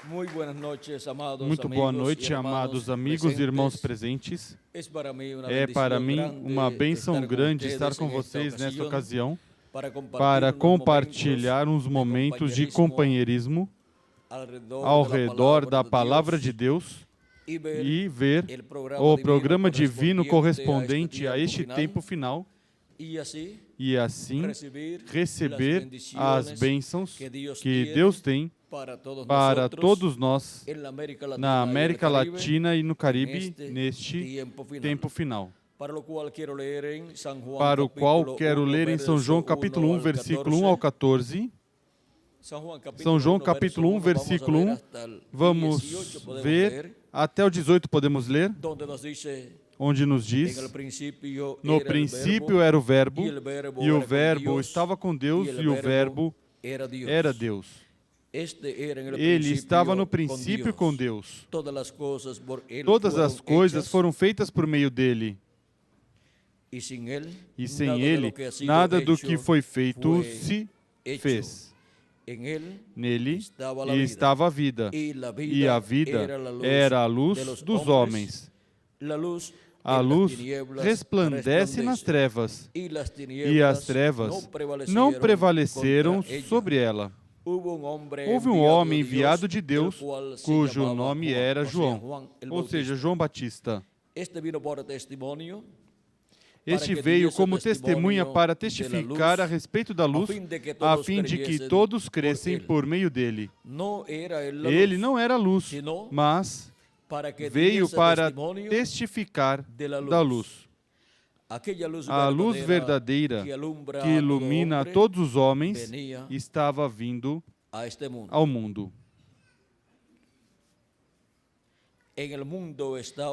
Muito boa noite, amados amigos e irmãos presentes. É para mim uma bênção grande estar com vocês nesta ocasião para compartilhar uns momentos de companheirismo ao redor da Palavra de Deus e ver o programa divino correspondente a este tempo final e assim receber as bênçãos que Deus tem para todos nós na América Latina e no Caribe neste tempo final. Para o qual quero ler em São João capítulo 1, versículo 1 ao 14. São João capítulo 1, versículo 1. Vamos ver até o 18, podemos ler, onde nos diz: no princípio era o Verbo, e o Verbo estava com Deus, e o Verbo era Deus. Ele estava no princípio com Deus. Todas as coisas foram feitas por meio dele. E sem ele, nada do que foi feito se fez. Nele estava a vida, e a vida era a luz dos homens. A luz resplandece nas trevas, e as trevas não prevaleceram sobre ela. Houve um homem enviado de Deus, cujo nome era João, ou seja, João Batista. Este veio como testemunha para testificar a respeito da luz, a fim de que todos crescem por meio dele. Ele não era luz, mas veio para testificar da luz. A luz verdadeira que ilumina todos os homens estava vindo ao mundo.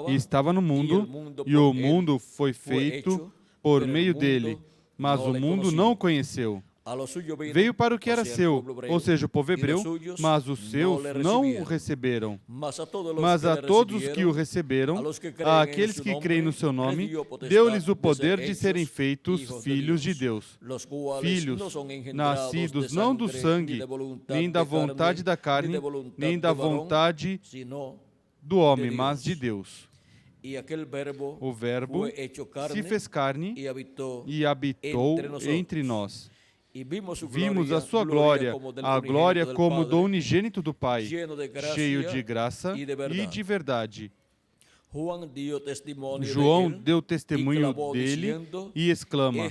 Estava no mundo, e o mundo foi feito por meio dele, mas o mundo não o conheceu. Veio para o que era seu, ou seja, o povo hebreu, mas os seus não o receberam. Mas a todos que o receberam, àqueles que creem no seu nome, deu-lhes o poder de serem feitos filhos de Deus. Filhos nascidos não do sangue, nem da vontade da carne, nem da vontade do homem, mas de Deus. O Verbo se fez carne e habitou entre nós. Vimos a sua glória, a glória como do unigênito do Pai, cheio de graça e de verdade. João deu testemunho dele e exclama: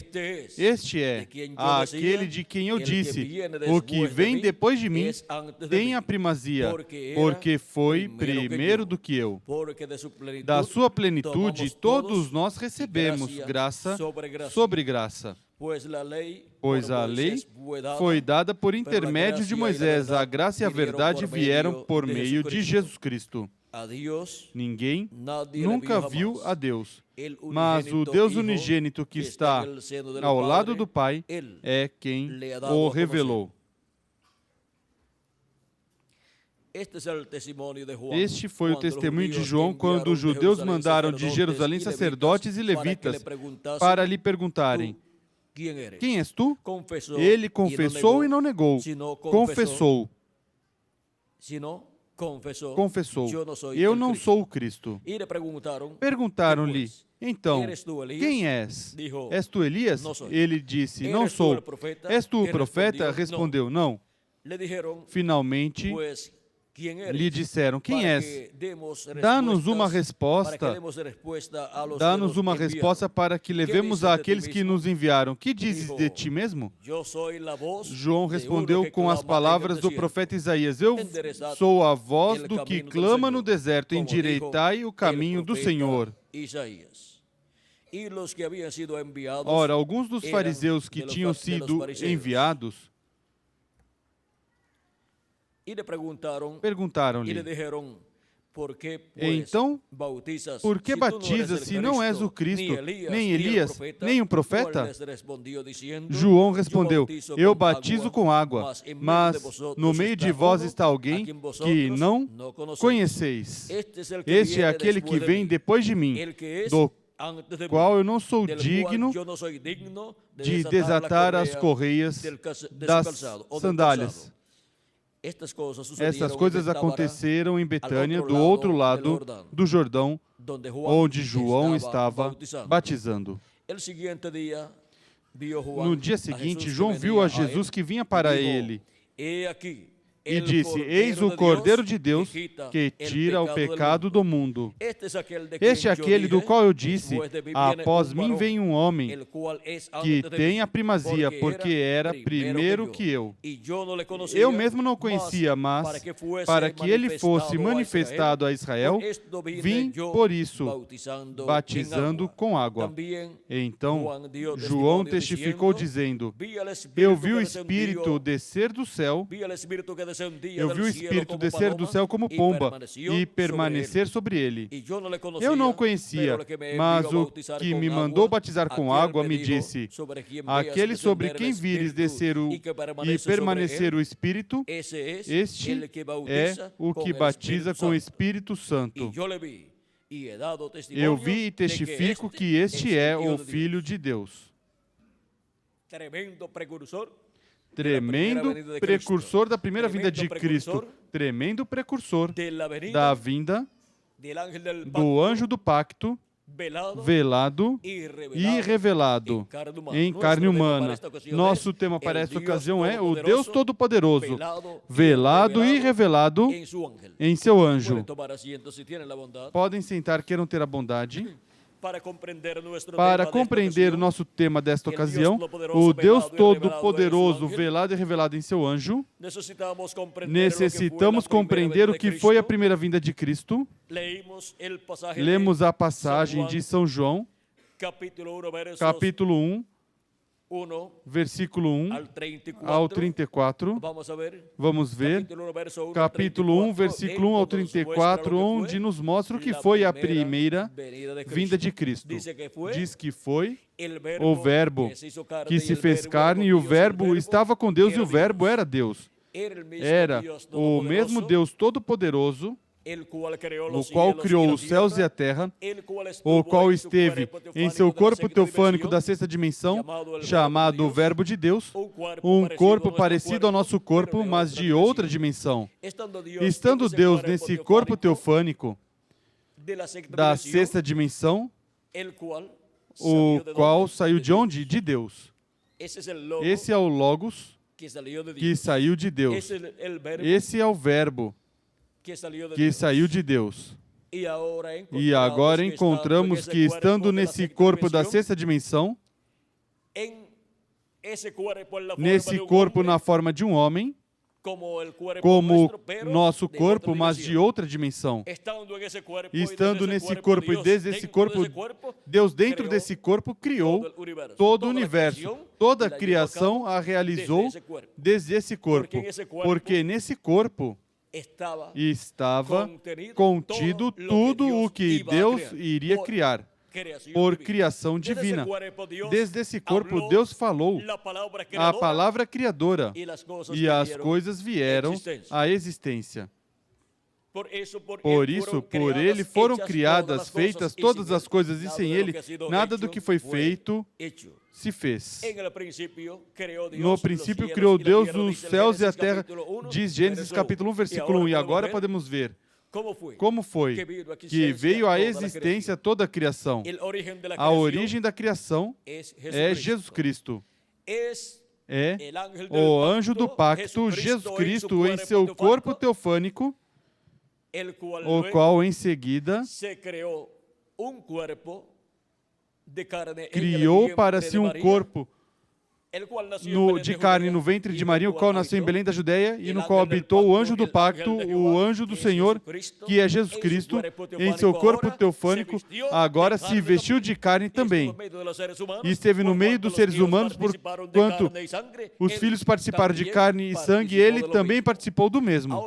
este é aquele de quem eu disse, o que vem depois de mim tem a primazia, porque foi primeiro do que eu. Da sua plenitude todos nós recebemos graça sobre graça. Pois a lei foi dada por intermédio de Moisés, a graça e a verdade vieram por meio de Jesus Cristo. Ninguém nunca viu a Deus, mas o Deus unigênito que está ao lado do Pai é quem o revelou. Este foi o testemunho de João quando os judeus mandaram de Jerusalém sacerdotes e levitas para lhe perguntarem: quem és tu? Ele confessou e não negou. Confessou. Eu não sou o Cristo. Perguntaram-lhe: então, quem és? És tu Elias? Ele disse: não sou. És tu o profeta? Respondeu: não. Finalmente lhe disseram: quem és? Dá-nos uma resposta. Dá-nos uma resposta para que levemos àqueles que nos enviaram. Que dizes de ti mesmo? João respondeu com as palavras do profeta Isaías: eu sou a voz do que clama no deserto, endireitai o caminho do Senhor. Ora, alguns dos fariseus que tinham sido enviados perguntaram-lhe: então, por que batizas se não és o Cristo, nem Elias, nem um profeta? João respondeu: eu batizo com água, mas no meio de vós está alguém que não conheceis. Este é aquele que vem depois de mim, do qual eu não sou digno de desatar as correias das sandálias. Essas coisas aconteceram em Betânia, do outro lado do Jordão, onde João estava batizando. No dia seguinte, João viu a Jesus que vinha para ele e disse: Eis o Cordeiro de Deus que tira o pecado do mundo. Este é aquele do qual eu disse: após mim vem um homem que tem a primazia, porque era primeiro que eu. Eu mesmo não o conhecia, mas para que ele fosse manifestado a Israel, vim por isso, batizando com água. Então, João testificou dizendo: eu vi o Espírito descer do céu. Eu vi o Espírito descer do céu como pomba e permanecer sobre ele. Eu não o conhecia, mas o que me mandou batizar com água me disse: aquele sobre quem vires descer e permanecer o Espírito, este é o que batiza com o Espírito Santo. Eu vi e testifico que este é o Filho de Deus. Tremendo precursor da primeira vinda de Cristo. Tremendo precursor da vinda do anjo do pacto, velado e revelado em carne humana. Nosso tema para esta ocasião é o Deus Todo-Poderoso, velado e revelado em seu anjo. Podem sentar, queiram ter a bondade. Para compreender o nosso tema desta ocasião, o Deus Todo-Poderoso, velado e revelado em seu anjo, necessitamos compreender o que foi a primeira vinda de Cristo. Lemos a passagem de São João, capítulo 1, versículo 1 ao 34. Vamos ver. Capítulo 1, versículo 1 ao 34, onde nos mostra o que foi a primeira vinda de Cristo. Diz que foi o Verbo que se fez carne, e o Verbo estava com Deus, e o Verbo era Deus. Era o mesmo Deus Todo-Poderoso, o qual criou os céus e a terra, o qual esteve em seu corpo teofânico da sexta dimensão, chamado o Verbo de Deus, um corpo parecido ao nosso corpo, mas de outra dimensão. Estando Deus nesse corpo teofânico da sexta dimensão, o qual saiu de onde? De Deus. Esse é o Logos que saiu de Deus. Esse é o Verbo que saiu de Deus. E agora encontramos que, estando nesse corpo da sexta dimensão, nesse corpo na forma de um homem, como nosso corpo, mas de outra dimensão. Estando nesse corpo e desde esse corpo, Deus dentro desse corpo criou todo o universo. Toda a criação a realizou desde esse corpo. Porque nesse corpo estava contido tudo o que Deus iria criar, por criação divina. Desde esse corpo, Deus falou a palavra criadora, e as coisas vieram à existência. Por isso, por Ele foram criadas, feitas todas as coisas, e sem Ele, nada do que foi feito se fez. No princípio criou Deus os céus e a terra, diz Gênesis capítulo 1, versículo 1. E agora podemos ver como foi que veio à existência toda a criação. A origem da criação é Jesus Cristo. É o anjo do pacto, Jesus Cristo, em seu corpo teofânico, o qual em seguida criou para si um corpo de carne no ventre de Maria, o qual nasceu em Belém da Judéia, e no qual habitou o anjo do pacto, o anjo do Senhor, que é Jesus Cristo, em seu corpo teofânico, agora se vestiu de carne também, e esteve no meio dos seres humanos, porquanto os filhos participaram de carne e sangue, e ele também participou do mesmo.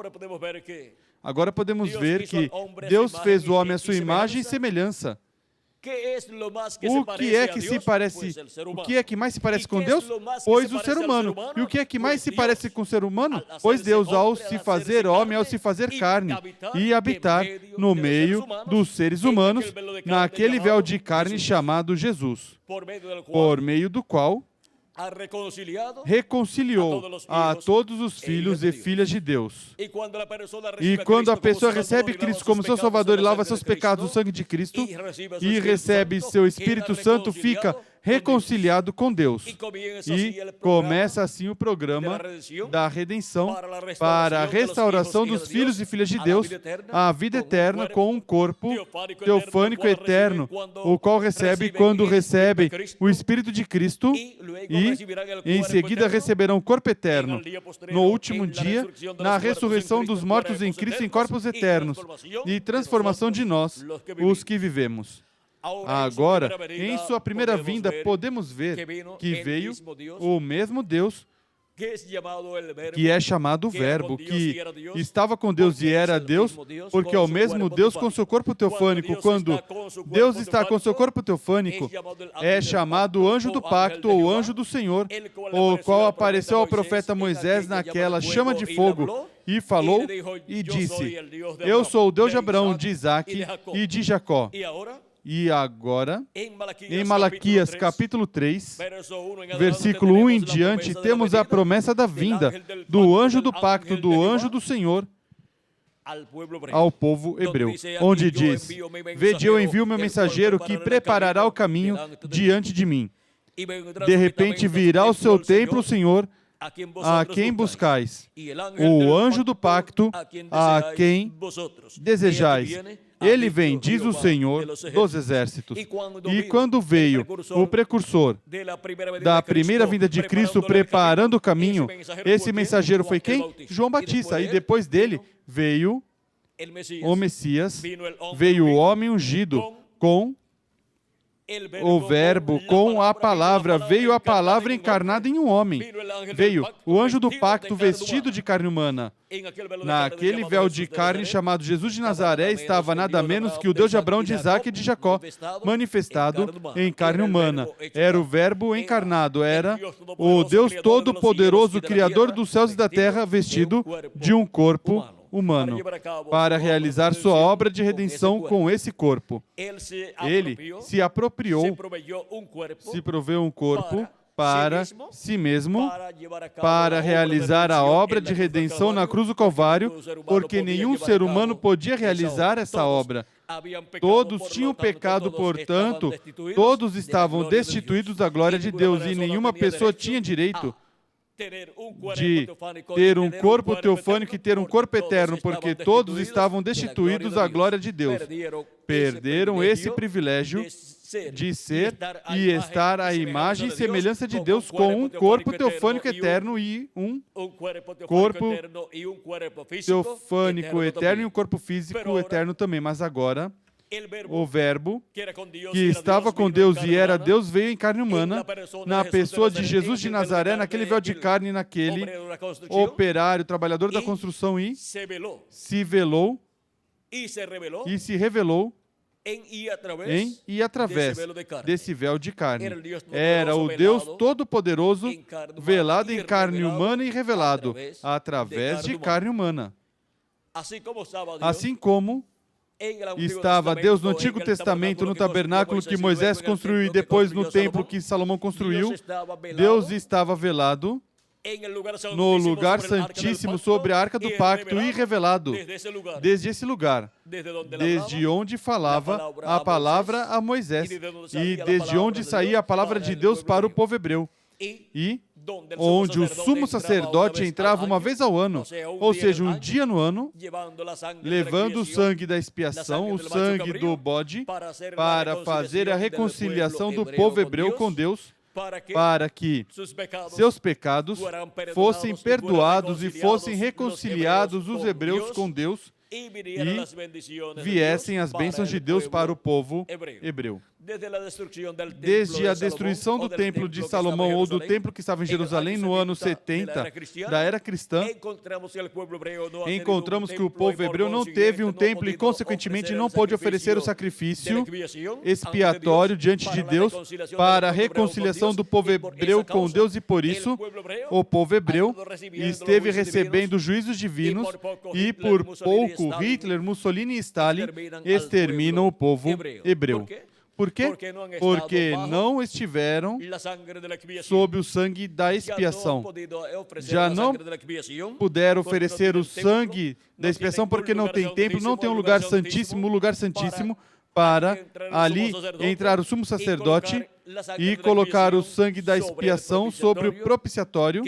Agora podemos ver que Deus fez o homem à sua imagem e semelhança. O que é que mais se parece com Deus? Pois o ser humano. E o que é que mais se parece com o ser humano? Pois Deus, ao se fazer homem, ao se fazer carne e habitar no meio dos seres humanos, naquele véu de carne chamado Jesus, por meio do qual reconciliou a todos os filhos e filhas de Deus. E quando a pessoa recebe Cristo como seu Salvador e lava seus pecados no sangue de Cristo e recebe seu Espírito Santo, fica reconciliado com Deus. E começa assim o programa da redenção para a restauração dos filhos e filhas de Deus, a vida eterna com um corpo teofânico eterno, o qual recebe quando recebem o Espírito de Cristo e em seguida receberão o corpo eterno. No último dia, na ressurreição dos mortos em Cristo em corpos eternos e transformação de nós, os que vivemos. Agora, em sua primeira vinda, podemos ver que veio o mesmo Deus que é chamado Verbo, que estava com Deus e era Deus, porque é o mesmo Deus com seu corpo teofânico. Quando Deus está com seu corpo teofânico, é chamado anjo do pacto ou anjo do Senhor, o qual apareceu ao profeta Moisés naquela chama de fogo e falou e disse: Eu sou o Deus de Abraão, de Isaque e de Jacó. E agora, em Malaquias capítulo 3, versículo 1 em diante, temos a promessa da vinda do anjo do pacto, do anjo do Senhor, ao povo hebreu, onde diz: Vede, eu envio meu mensageiro que preparará o caminho diante de mim. De repente virá ao seu templo o Senhor, a quem buscais, o anjo do pacto, a quem desejais. Ele vem, diz o Senhor dos exércitos. E quando veio o precursor da primeira vinda de Cristo preparando o caminho, esse mensageiro foi quem? João Batista. E depois dele veio o Messias, veio o homem ungido com o Verbo, com a palavra. Veio a palavra encarnada em um homem. Veio o anjo do pacto vestido de carne humana. Naquele véu de carne chamado Jesus de Nazaré estava nada menos que o Deus de Abraão, de Isaque e de Jacó, manifestado em carne humana. Era o Verbo encarnado, era o Deus Todo-Poderoso, Criador dos céus e da terra, vestido de um corpo humano, para realizar sua obra de redenção com esse corpo. Ele se apropriou, se proveu um corpo para si mesmo, para realizar a obra de redenção na cruz do Calvário, porque nenhum ser humano podia realizar essa obra. Todos tinham pecado, portanto, todos estavam destituídos da glória de Deus e nenhuma pessoa tinha direito de ter um corpo teofânico e ter um corpo eterno, porque todos estavam destituídos da glória de Deus. Perderam esse privilégio de ser e estar à imagem e semelhança de Deus com um corpo teofânico eterno e um corpo teofânico eterno e um corpo físico eterno também. Mas agora, o Verbo, que estava com Deus e era Deus, veio em carne humana, na pessoa de Jesus de Nazaré, naquele véu de carne, naquele operário, trabalhador da construção, e se velou e se revelou em e através desse véu de carne. Era o Deus Todo-Poderoso, velado em carne humana e revelado através de carne humana. Assim como estava Deus no Antigo Testamento, no tabernáculo que Moisés construiu e depois no templo que Salomão construiu, Deus estava velado no lugar santíssimo sobre a arca do pacto e revelado desde esse lugar, desde onde falava a palavra a Moisés e desde onde saía a palavra de Deus para o povo hebreu. E onde o sumo sacerdote entrava uma vez ao ano, ou seja, um dia no ano, levando o sangue da expiação, o sangue do bode, para fazer a reconciliação do povo hebreu com Deus, para que seus pecados fossem perdoados e fossem reconciliados os hebreus com Deus e viessem as bênçãos de Deus para o povo hebreu. Desde a destruição do templo de Salomão ou do templo que estava em Jerusalém no ano 70 da era cristã, encontramos que o povo hebreu não teve um templo e, consequentemente, não pôde oferecer o sacrifício expiatório diante de Deus para a reconciliação do povo hebreu com Deus, e por isso o povo hebreu esteve recebendo juízos divinos e, por pouco, Hitler, Mussolini e Stalin exterminam o povo hebreu. Por quê? Porque não estiveram sob o sangue da expiação. Já não puderam oferecer o sangue da expiação porque não tem templo, não tem um lugar santíssimo, para ali entrar o sumo sacerdote e colocar o sangue da expiação sobre o propiciatório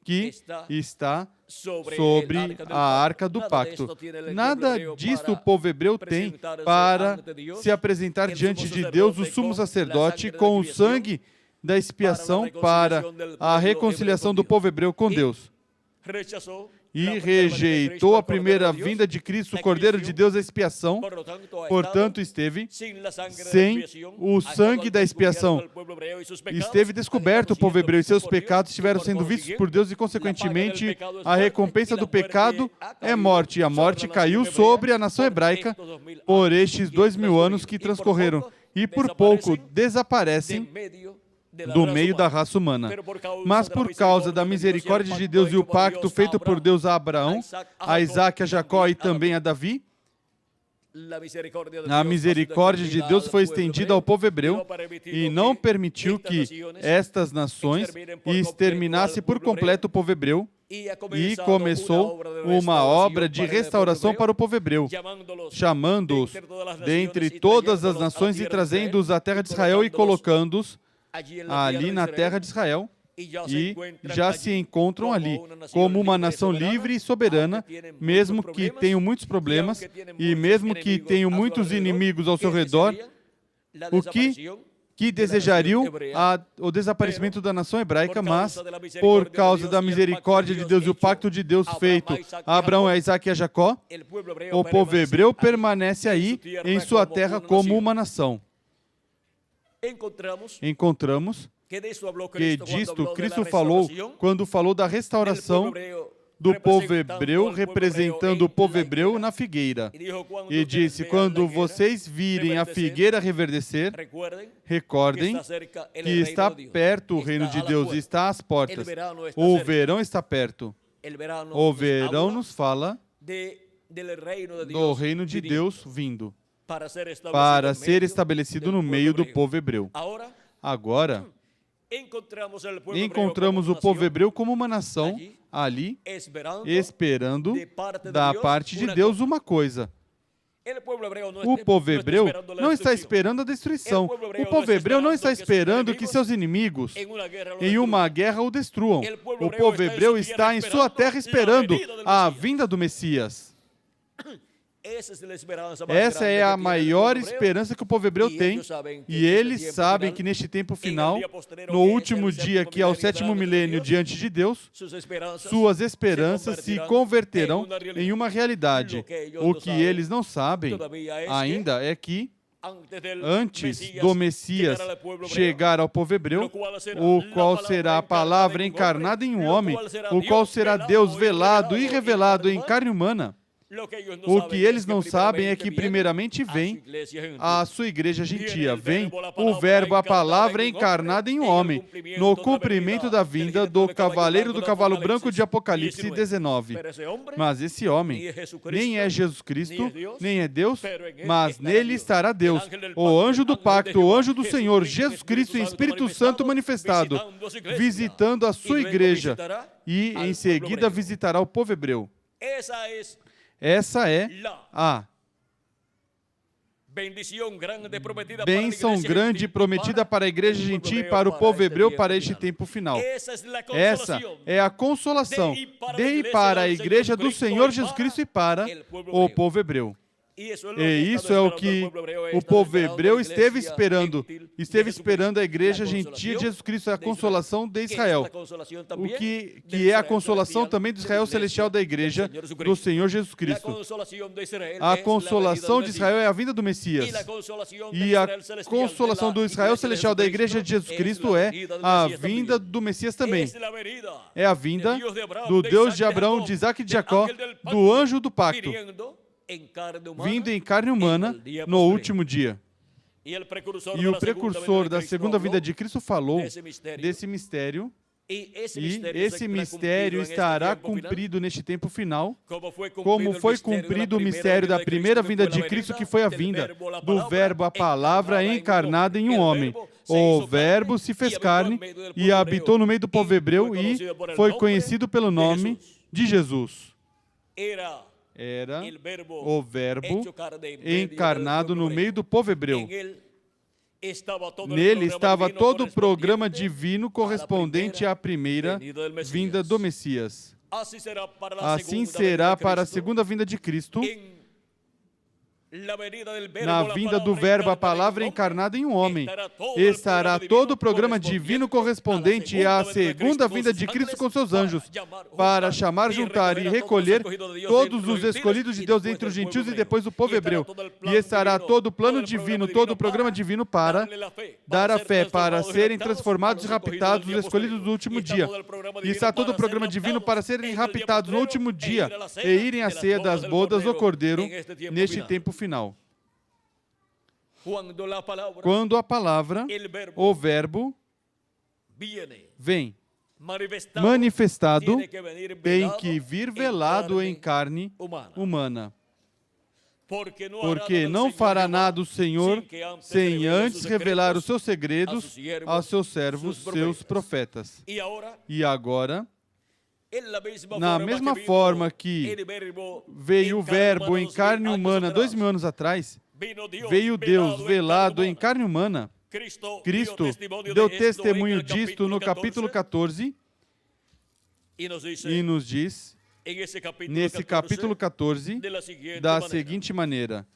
que está sobre a arca do pacto. Nada disso o povo hebreu tem para se apresentar diante de Deus, o sumo sacerdote, com o sangue da expiação para a reconciliação do povo hebreu com Deus. E rejeitou a primeira vinda de Cristo, o Cordeiro de Deus, a expiação. Portanto, esteve sem o sangue da expiação. Esteve descoberto o povo hebreu e seus pecados estiveram sendo vistos por Deus e, consequentemente, a recompensa do pecado é morte. E a morte caiu sobre a nação hebraica por estes 2000 anos que transcorreram e, por pouco, desaparecem do meio da raça humana. Mas por causa da misericórdia de Deus e o pacto feito por Deus a Abraão, a Isaac, a Jacó e também a Davi, a misericórdia de Deus foi estendida ao povo hebreu e não permitiu que estas nações exterminassem por completo o povo hebreu, e começou uma obra de restauração para o povo hebreu, chamando-os dentre todas as nações e trazendo-os à terra de Israel e colocando-os ali na terra de Israel, e já se encontram ali como uma nação livre e soberana, mesmo que tenham muitos problemas e mesmo que tenham muitos inimigos ao seu redor, que desejariam o desaparecimento da nação hebraica, mas por causa da misericórdia de Deus e o pacto de Deus feito a Abraão, a Isaac e a Jacó, o povo hebreu permanece aí em sua terra como uma nação. Encontramos que disto Cristo falou quando falou da restauração do povo hebreu, representando o povo hebreu na figueira. E disse, quando vocês virem a figueira reverdecer, recordem que está perto o reino de Deus, está às portas. O verão está perto. O verão nos fala do reino de Deus vindo, para ser estabelecido no meio do povo hebreu. Agora, encontramos o povo hebreu como uma nação ali, esperando da parte de Deus uma coisa. O povo hebreu não está esperando a destruição. O povo hebreu não está esperando que seus inimigos em uma guerra o destruam. O povo hebreu está em sua terra esperando a vinda do Messias. Essa é a maior esperança que o povo hebreu tem, e eles sabem que neste tempo final, no último dia, que é o 7º milênio diante de Deus, suas esperanças se converterão em uma realidade. O que eles não sabem ainda é que, antes do Messias chegar ao povo hebreu, o qual será a palavra encarnada em um homem, o qual será Deus velado e revelado em carne humana, o que eles não sabem é que primeiramente vem a sua igreja gentia, vem o verbo, a palavra encarnada em um homem, no cumprimento da vinda do cavaleiro do cavalo branco de Apocalipse 19. Mas esse homem nem é Jesus Cristo, nem é Deus, mas nele estará Deus, o anjo do pacto, o anjo do Senhor, Jesus Cristo em Espírito Santo manifestado, visitando a sua igreja, e em seguida visitará o povo hebreu. Essa é a bênção grande prometida para a igreja gentil e para o povo hebreu para este tempo final. Essa é a consolação de e para a igreja do Senhor Jesus Cristo e para o povo hebreu. E isso é o que o povo hebreu esteve esperando. Esteve esperando a igreja gentil de Jesus Cristo, a consolação de Israel. O que é a consolação também do Israel celestial da igreja do Senhor Jesus Cristo. A consolação de Israel é a vinda do Messias. E a consolação do Israel celestial da igreja de Jesus Cristo é a vinda do Messias também. É a vinda do Deus de Abraão, de Isaac e de Jacó, do anjo do pacto, vindo em carne humana no último dia. E o precursor da segunda vinda de Cristo falou desse mistério E esse mistério estará cumprido neste tempo final, como foi cumprido o mistério da primeira vinda de Cristo, que foi a vinda do Verbo, a palavra encarnada em um homem. O Verbo se fez carne e habitou no meio do povo hebreu e foi conhecido pelo nome de Jesus. Era o Verbo encarnado no meio do povo hebreu. Nele estava todo o programa divino correspondente à primeira vinda do Messias. Assim será para a segunda vinda de Cristo, na vinda do Verbo, a palavra encarnada em um homem. Estará todo o programa divino correspondente à segunda vinda de Cristo com seus anjos, para chamar, juntar e recolher todos os escolhidos de Deus entre os gentios e depois o povo hebreu. E estará todo o plano divino, todo o programa divino para dar a fé, para serem transformados e raptados os escolhidos do último dia. E está todo o programa divino para serem raptados no último dia e irem à ceia das bodas do Cordeiro neste tempo final. Quando a palavra, o Verbo, vem manifestado, tem que vir velado em carne humana. Porque não fará nada o Senhor sem antes revelar os seus segredos aos seus servos, seus profetas. E agora, na mesma forma que veio o Verbo em carne humana 2000 anos atrás, veio Deus velado em carne humana. Cristo deu testemunho disto no capítulo 14 e nos diz, nesse capítulo 14, da seguinte maneira,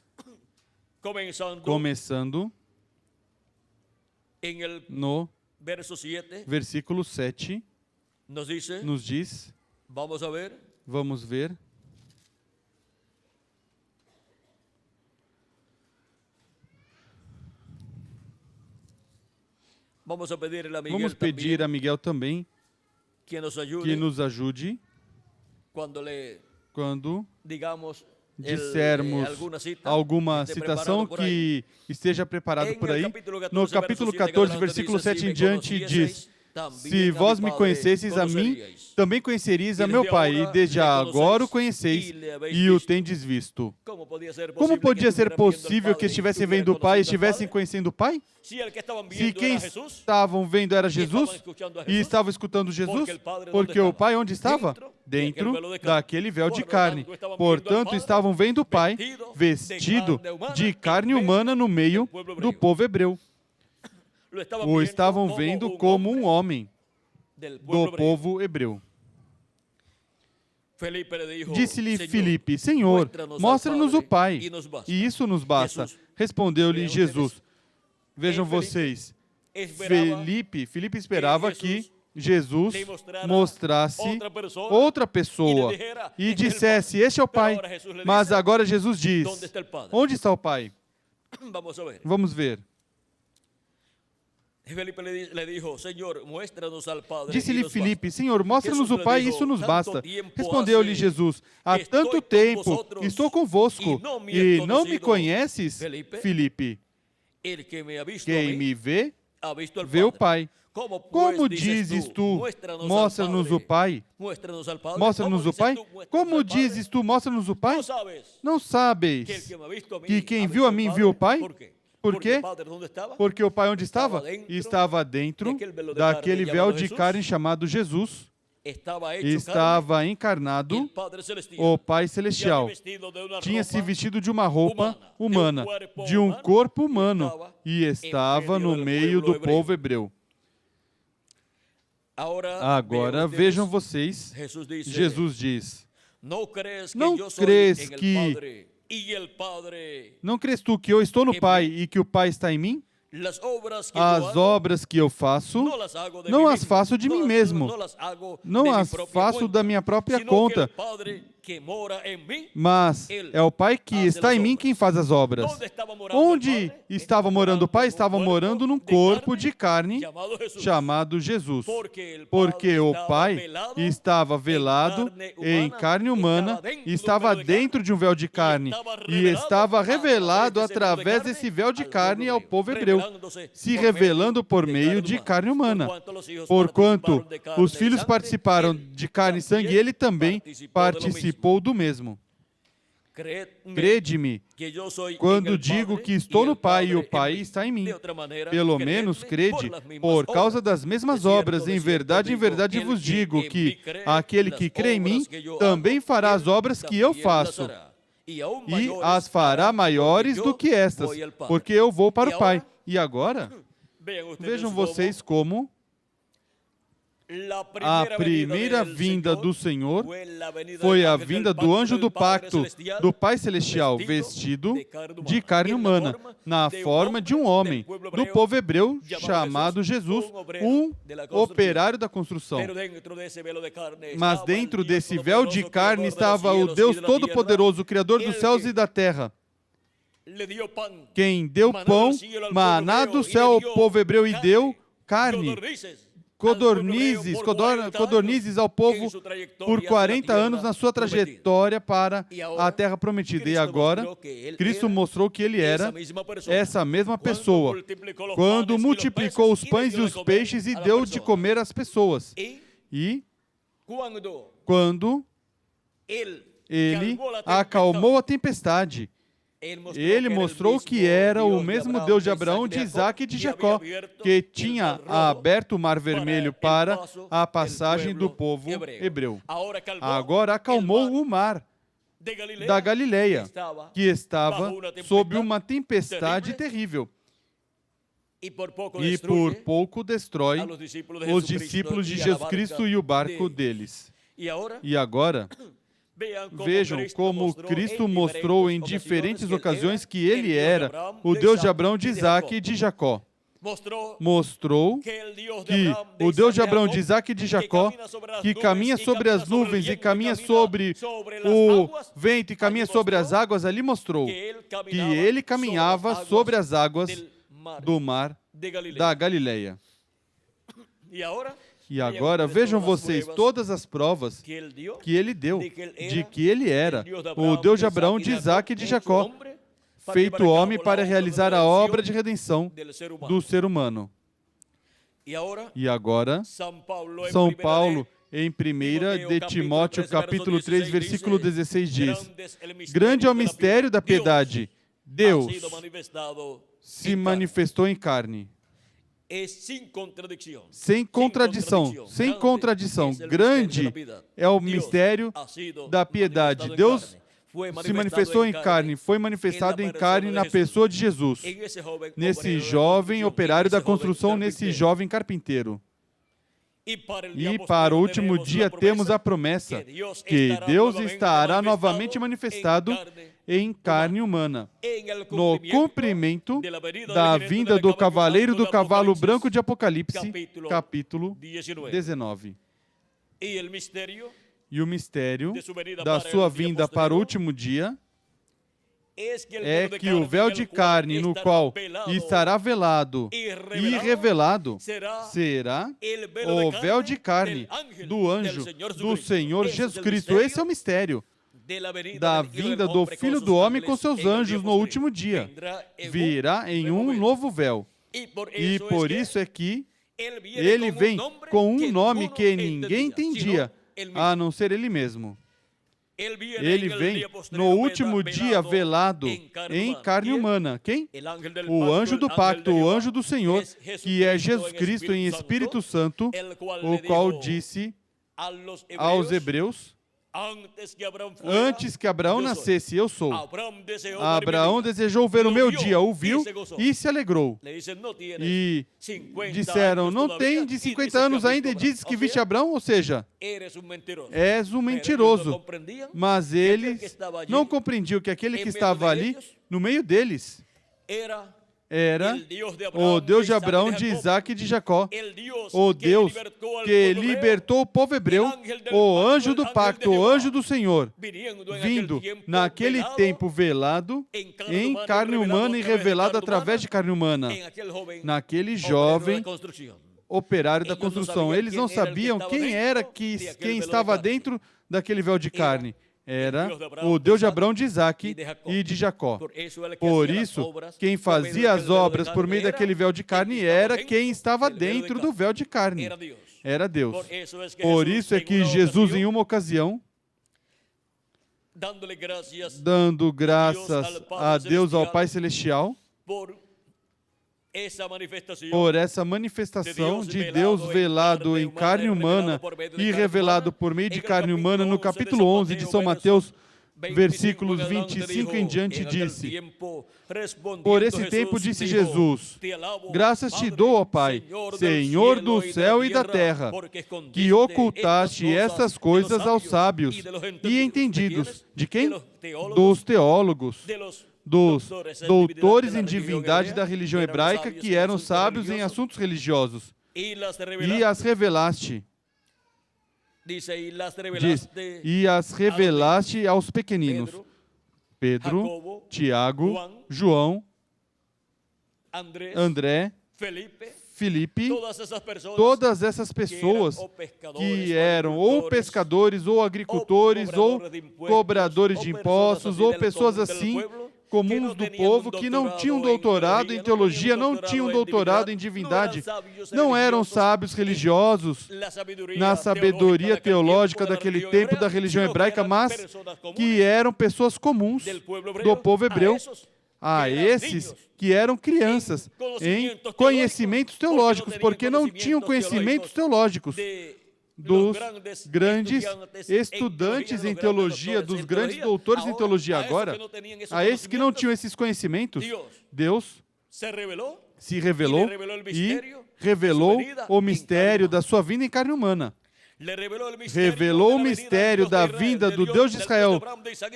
começando no versículo 7, nos diz, vamos ver, vamos pedir a Miguel também que nos ajude quando dissermos alguma citação que esteja preparado por aí. No capítulo 14, versículo 7 em diante, diz: se vós me conhecesseis a mim, também conheceríeis a meu Pai, e desde agora o conheceis e o tendes visto. Como podia ser possível que estivessem vendo o Pai e estivessem conhecendo o Pai? Se quem estavam vendo era Jesus e estavam escutando Jesus, porque o Pai onde estava? Dentro daquele véu de carne. Portanto, estavam vendo o Pai vestido de carne humana no meio do povo hebreu. O estavam vendo como um homem do povo hebreu. Disse-lhe Filipe: Senhor, mostra-nos o Pai, e isso nos basta. Respondeu-lhe Jesus. Vejam vocês, Filipe esperava que Jesus mostrasse outra pessoa e dissesse: este é o Pai. Mas agora Jesus diz: onde está o Pai? Vamos ver. Disse-lhe Filipe: Senhor, mostra-nos o Pai, isso nos basta. Respondeu-lhe Jesus: há tanto tempo estou convosco e não me conheces, Filipe? Quem me vê, vê o Pai. Como dizes tu, mostra-nos o Pai? Mostra-nos o Pai? Como dizes tu, mostra-nos o Pai? Não sabes que quem viu a mim viu o Pai? Por quê? Porque o Pai onde estava? Estava dentro daquele véu de carne chamado Jesus. Estava encarnado o Pai Celestial. Tinha se vestido de uma roupa humana, de um corpo humano, e estava no meio do povo hebreu. Agora vejam vocês, Jesus diz: não crês que... Não crês tu que eu estou no Pai e que o Pai está em mim? As obras que eu faço, não as faço de mim mesmo, não as faço da minha própria conta, mas é o Pai que está em mim quem faz as obras. Onde estava morando o Pai? Estava morando num corpo de carne chamado Jesus. Porque o Pai estava velado em carne humana, estava dentro de um véu de carne e estava revelado através desse véu de carne ao povo hebreu, se revelando por meio de carne humana. Porquanto os filhos participaram de carne e sangue, ele também participou do mesmo. Crede-me, quando digo que estou no Pai e o Pai está em mim. Pelo menos crede, por causa das mesmas obras. Em verdade vos digo que aquele que crê em mim também fará as obras que eu faço, e as fará maiores do que estas, porque eu vou para o Pai. E agora, vejam vocês como a primeira vinda do Senhor foi a vinda do anjo do pacto do Pai Celestial, vestido de carne humana, na forma de um homem, do povo hebreu, chamado Jesus, um operário da construção. Mas dentro desse véu de carne estava o Deus Todo-Poderoso, o Criador dos céus e da terra, quem deu pão, maná do céu ao povo hebreu e deu carne, codornizes ao povo por 40 anos na sua trajetória para a terra prometida. E agora, Cristo mostrou que ele era essa mesma pessoa, quando multiplicou os pães e os peixes e deu de comer às pessoas. E quando ele acalmou a tempestade, ele mostrou que era o mesmo Deus de Abraão, de Isaac e de Jacó, que tinha aberto o Mar Vermelho para a passagem do povo hebreu. Agora acalmou o mar da Galileia, que estava sob uma tempestade terrível. E por pouco destrói os discípulos de Jesus Cristo e o barco deles. E agora, vejam como Cristo mostrou em diferentes ocasiões que ele era o Deus de Abraão, de Isaac e de Jacó. Mostrou que o Deus de Abraão, de Isaac e de Jacó, que caminha sobre as nuvens e caminha sobre o vento e caminha sobre as águas, ali mostrou que ele caminhava sobre as águas do mar da Galileia. E agora, vejam vocês todas as provas que ele deu de que ele era o Deus de Abraão, de Isaac e de Jacó, feito homem para realizar a obra de redenção do ser humano. E agora, São Paulo, em 1 de Timóteo, capítulo 3, versículo 16, diz: grande é o mistério da piedade. Deus se manifestou em carne. Sem contradição. Grande é o mistério da piedade. Deus se manifestou em carne, foi manifestado em carne na pessoa de Jesus, nesse jovem operário da construção, nesse jovem carpinteiro. E para o último dia temos a promessa que Deus estará novamente manifestado em carne humana, no cumprimento da vinda do cavaleiro do cavalo branco de Apocalipse, capítulo 19. E o mistério da sua vinda para o último dia é que o véu de carne no qual estará velado e revelado será o véu de carne do anjo do Senhor Jesus Cristo. Esse é o mistério da vinda do Filho do Homem com seus anjos no último dia. Virá em um novo véu. E por isso é que ele vem com um nome que ninguém entendia, a não ser ele mesmo. Ele vem no último dia velado em carne humana. Quem? O anjo do pacto, o anjo do Senhor, que é Jesus Cristo em Espírito Santo, o qual disse aos hebreus: antes que Abraão nascesse, eu sou. Abraão desejou ver o meu dia, o viu e se alegrou. E disseram: não tem de 50 anos ainda e dizes que viste Abraão? Ou seja, és um mentiroso. Mas eles não compreendiam que aquele que estava ali, no meio deles, era o Deus de Abraão, de Isaac e de Jacó, o Deus que libertou o povo hebreu, o anjo do pacto, o anjo do Senhor, vindo naquele tempo velado em carne humana e revelado através de carne humana, naquele jovem operário da construção. Eles não sabiam quem estava dentro daquele véu de carne. Era o Deus de Abraão, de Isaac e de Jacó. Por isso, quem fazia as obras por meio daquele véu de carne era quem estava dentro do véu de carne. Era Deus. Por isso é que Jesus, em uma ocasião, dando graças a Deus, ao Pai Celestial, por essa manifestação de Deus velado em carne humana e revelado por meio de carne humana, no capítulo 11 de São Mateus, versículos 25 em diante, disse: por esse tempo disse Jesus: graças te dou, ó Pai, Senhor do céu e da terra, que ocultaste essas coisas aos sábios e entendidos. De quem? Dos teólogos, dos doutores em divindade da religião hebraica, que eram sábios em assuntos religiosos, e as revelaste. Diz, e as revelaste aos pequeninos: Pedro, Tiago, João, André, Filipe, todas essas pessoas que eram ou pescadores, ou agricultores, ou cobradores de impostos, ou pessoas assim, comuns do povo, que não tinham doutorado em teologia, não tinham doutorado em divindade, não eram sábios religiosos na sabedoria teológica daquele tempo da religião hebraica, mas que eram pessoas comuns do povo hebreu, a esses que eram crianças em conhecimentos teológicos, porque não tinham conhecimentos teológicos, dos grandes estudantes em teologia, dos grandes doutores em teologia agora, a esses que não tinham esses conhecimentos, Deus se revelou e revelou o mistério da sua vinda em carne humana. Revelou o mistério da vinda do Deus de Israel,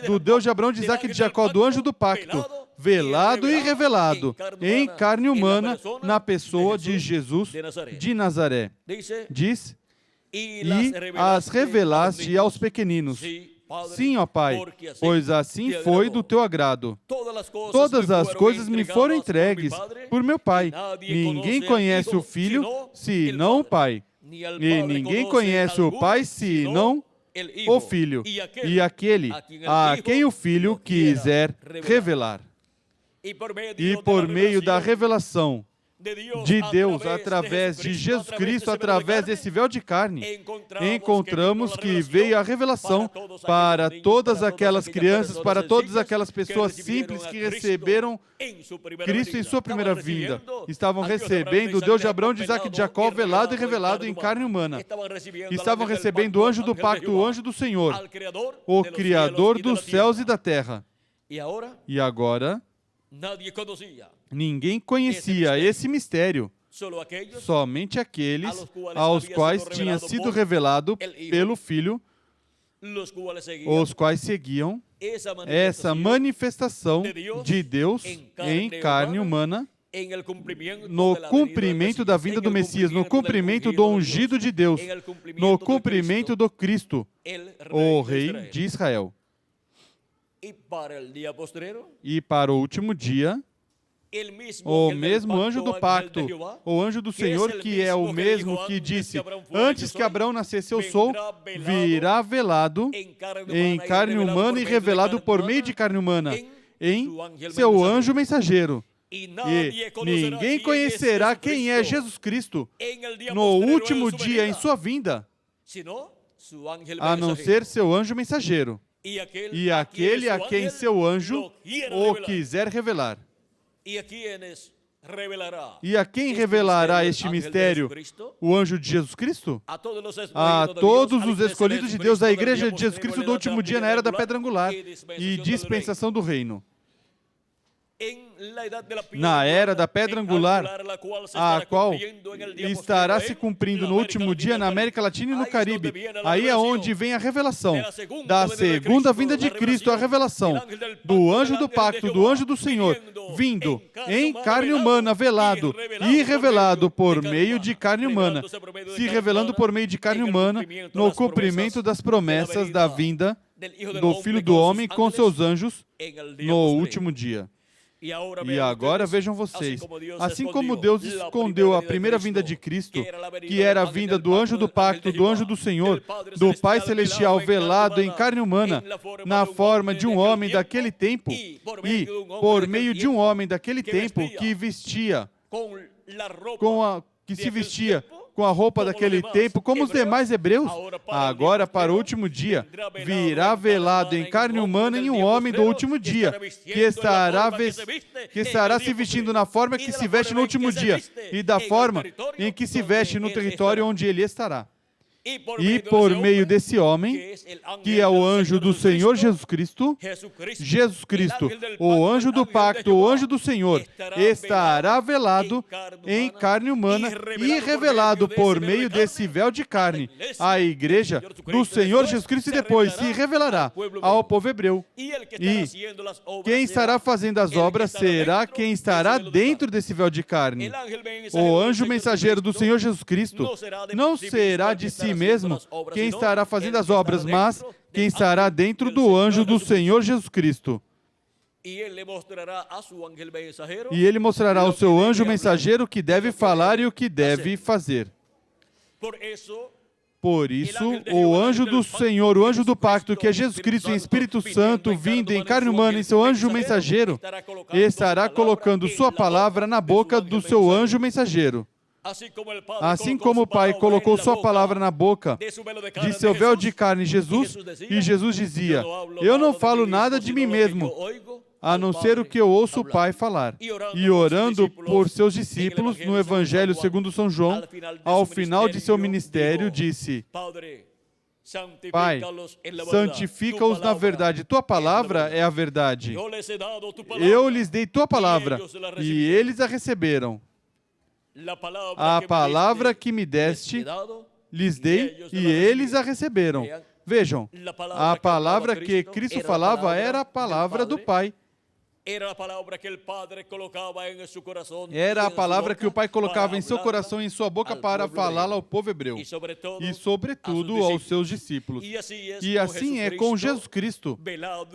do Deus de Abraão, de Isaac e de Jacó, do anjo do pacto, velado e revelado em carne humana na pessoa de Jesus de Nazaré. Diz: e as revelaste aos pequeninos. Sim, ó Pai, pois assim foi do teu agrado. Todas as coisas me foram entregues por meu Pai. Ninguém conhece o Filho, senão o Pai. E ninguém conhece o Pai, senão o Filho. E aquele a quem o Filho quiser revelar. E por meio da revelação de Deus, através de Jesus Cristo, através desse véu de carne, encontramos que veio a revelação para todas aquelas crianças, para todas aquelas pessoas simples que receberam Cristo em sua primeira vinda. Estavam recebendo o Deus de Abraão, de Isaac e de Jacó, velado e revelado em carne humana. Estavam recebendo o anjo do pacto, o anjo do Senhor, o Criador dos céus e da terra. E agora, ninguém conhecia esse mistério, somente aqueles aos quais tinha sido revelado pelo Filho, os quais seguiam essa manifestação de Deus em carne humana, no cumprimento da vinda do Messias, no cumprimento do ungido de Deus, no cumprimento do Cristo, o Rei de Israel. E para o último dia, o mesmo anjo do pacto, o anjo do Senhor, que é o mesmo que disse: antes que Abraão nascesse eu sou, virá velado em carne humana e revelado por meio de carne humana, em seu anjo mensageiro. E ninguém conhecerá quem é Jesus Cristo no último dia em sua vinda, a não ser seu anjo mensageiro. E aquele a quem seu anjo o quiser revelar. E a quem revelará este mistério? O anjo de Jesus Cristo? A todos os escolhidos de Deus, a igreja de Jesus Cristo do último dia na era da pedra angular e dispensação do reino. na era da pedra angular, a qual estará se cumprindo no último dia na América Latina e no Caribe. Aí é onde vem a revelação da segunda vinda de Cristo, a revelação do anjo do pacto, do anjo do Senhor, vindo em carne humana, velado e revelado por meio de carne humana, se revelando por meio de carne humana no cumprimento das promessas da vinda do Filho do Homem com seus anjos no último dia. E agora vejam vocês, assim como Deus escondeu a primeira vinda de Cristo, que era a vinda do anjo do pacto, do anjo do Senhor, do Pai Celestial velado em carne humana, na forma de um homem daquele tempo, e por meio de um homem daquele tempo que se vestia com a roupa daquele tempo, como os demais hebreus, agora para o último dia, virá velado em carne humana em um homem do último dia, que estará se vestindo na forma que se veste no último dia, e da forma em que se veste no território onde ele estará. E por meio desse homem, que é o anjo do Senhor Jesus Cristo, o anjo do pacto, o anjo do Senhor, estará velado em carne humana e revelado por meio desse véu de carne à igreja do Senhor Jesus Cristo, e depois se revelará ao povo hebreu. E quem estará fazendo as obras será quem estará dentro desse véu de carne. O anjo mensageiro do Senhor Jesus Cristo não será de si mesmo quem estará fazendo as obras, mas quem estará dentro do anjo do Senhor Jesus Cristo. E ele mostrará ao seu anjo mensageiro o que deve falar e o que deve fazer. Por isso, o anjo do Senhor, o anjo do pacto, que é Jesus Cristo em Espírito Santo, vindo em carne humana em seu anjo mensageiro, estará colocando sua palavra na boca do seu anjo mensageiro. Assim como o Pai colocou sua palavra na boca de seu véu de carne em Jesus, e Jesus dizia: eu não falo nada de mim mesmo, a não ser o que eu ouço o Pai falar. E orando por seus discípulos, no Evangelho segundo São João, ao final de seu ministério, disse: Pai, santifica-os na verdade. Tua palavra é a verdade. Eu lhes dei tua palavra, e eles a receberam. A palavra que me deste, lhes dei, e eles a receberam. Vejam, a palavra que Cristo falava era a palavra do Pai. Era a palavra que o Pai colocava em seu coração e em sua boca para falá-la ao povo hebreu. E, sobretudo, aos seus discípulos. E assim é com Jesus Cristo,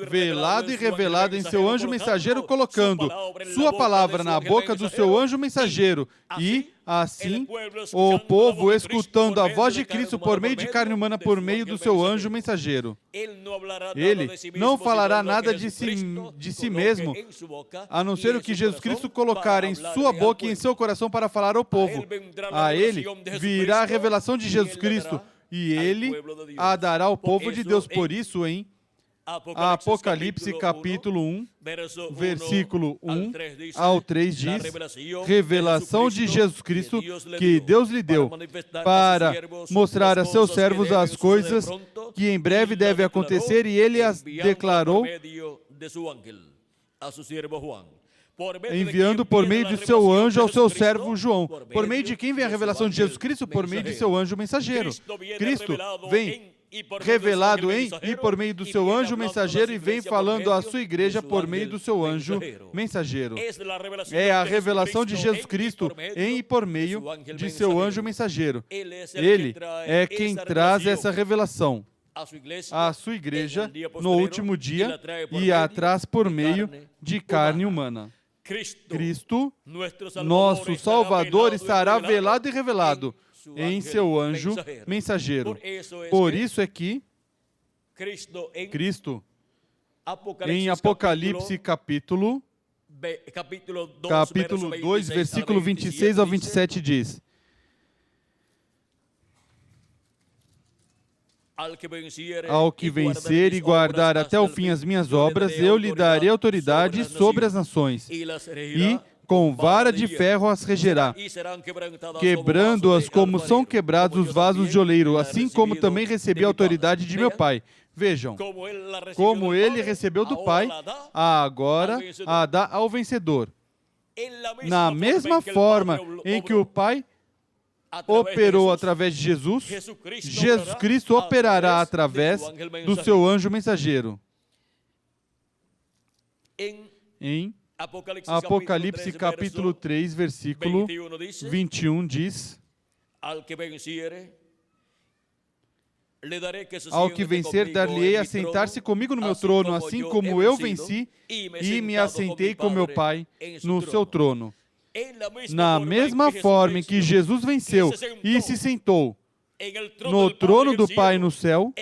velado e revelado em seu anjo mensageiro, colocando sua palavra na boca do seu anjo mensageiro. E, assim, o povo escutando a voz de Cristo por meio de carne humana, por meio do seu anjo mensageiro. Ele não falará nada de si mesmo, a não ser o que Jesus Cristo colocar em sua boca e em seu coração para falar ao povo. A ele virá a revelação de Jesus Cristo, e ele a dará ao povo de Deus. Por isso, em Apocalipse capítulo 1, versículo 1 ao 3 diz: revelação de Jesus Cristo que Deus lhe deu para mostrar a seus servos as coisas que em breve devem acontecer, e ele as declarou enviando por meio de seu anjo ao seu servo João. Por meio de quem vem a revelação de Jesus Cristo? Por meio de seu anjo mensageiro. Cristo vem revelado em e por meio do seu anjo mensageiro, e vem falando à sua igreja por meio do seu anjo mensageiro. É a revelação de Jesus Cristo em e por meio de seu anjo mensageiro. Ele é quem traz essa revelação à sua igreja no último dia, e a traz por meio de carne humana. Cristo, nosso Salvador, estará velado e revelado em seu anjo mensageiro. Por isso é que Cristo, em Apocalipse capítulo 2, versículo 26 ao 27 diz: ao que vencer e guardar até o fim as minhas obras, eu lhe darei autoridade sobre as nações, e com vara de ferro as regerá, quebrando-as como são quebrados os vasos de oleiro, assim como também recebi a autoridade de meu Pai. Vejam, como ele recebeu do Pai, agora a dá ao vencedor. Na mesma forma em que o Pai operou através de Jesus, Jesus Cristo operará através do seu anjo mensageiro. Em Apocalipse capítulo 3, versículo 21 diz: ao que vencer, dar-lhe-ei a sentar-se comigo no meu trono, assim como eu venci e me assentei com meu Pai no seu trono. Na mesma forma em que Jesus venceu e se sentou no trono do Pai no céu,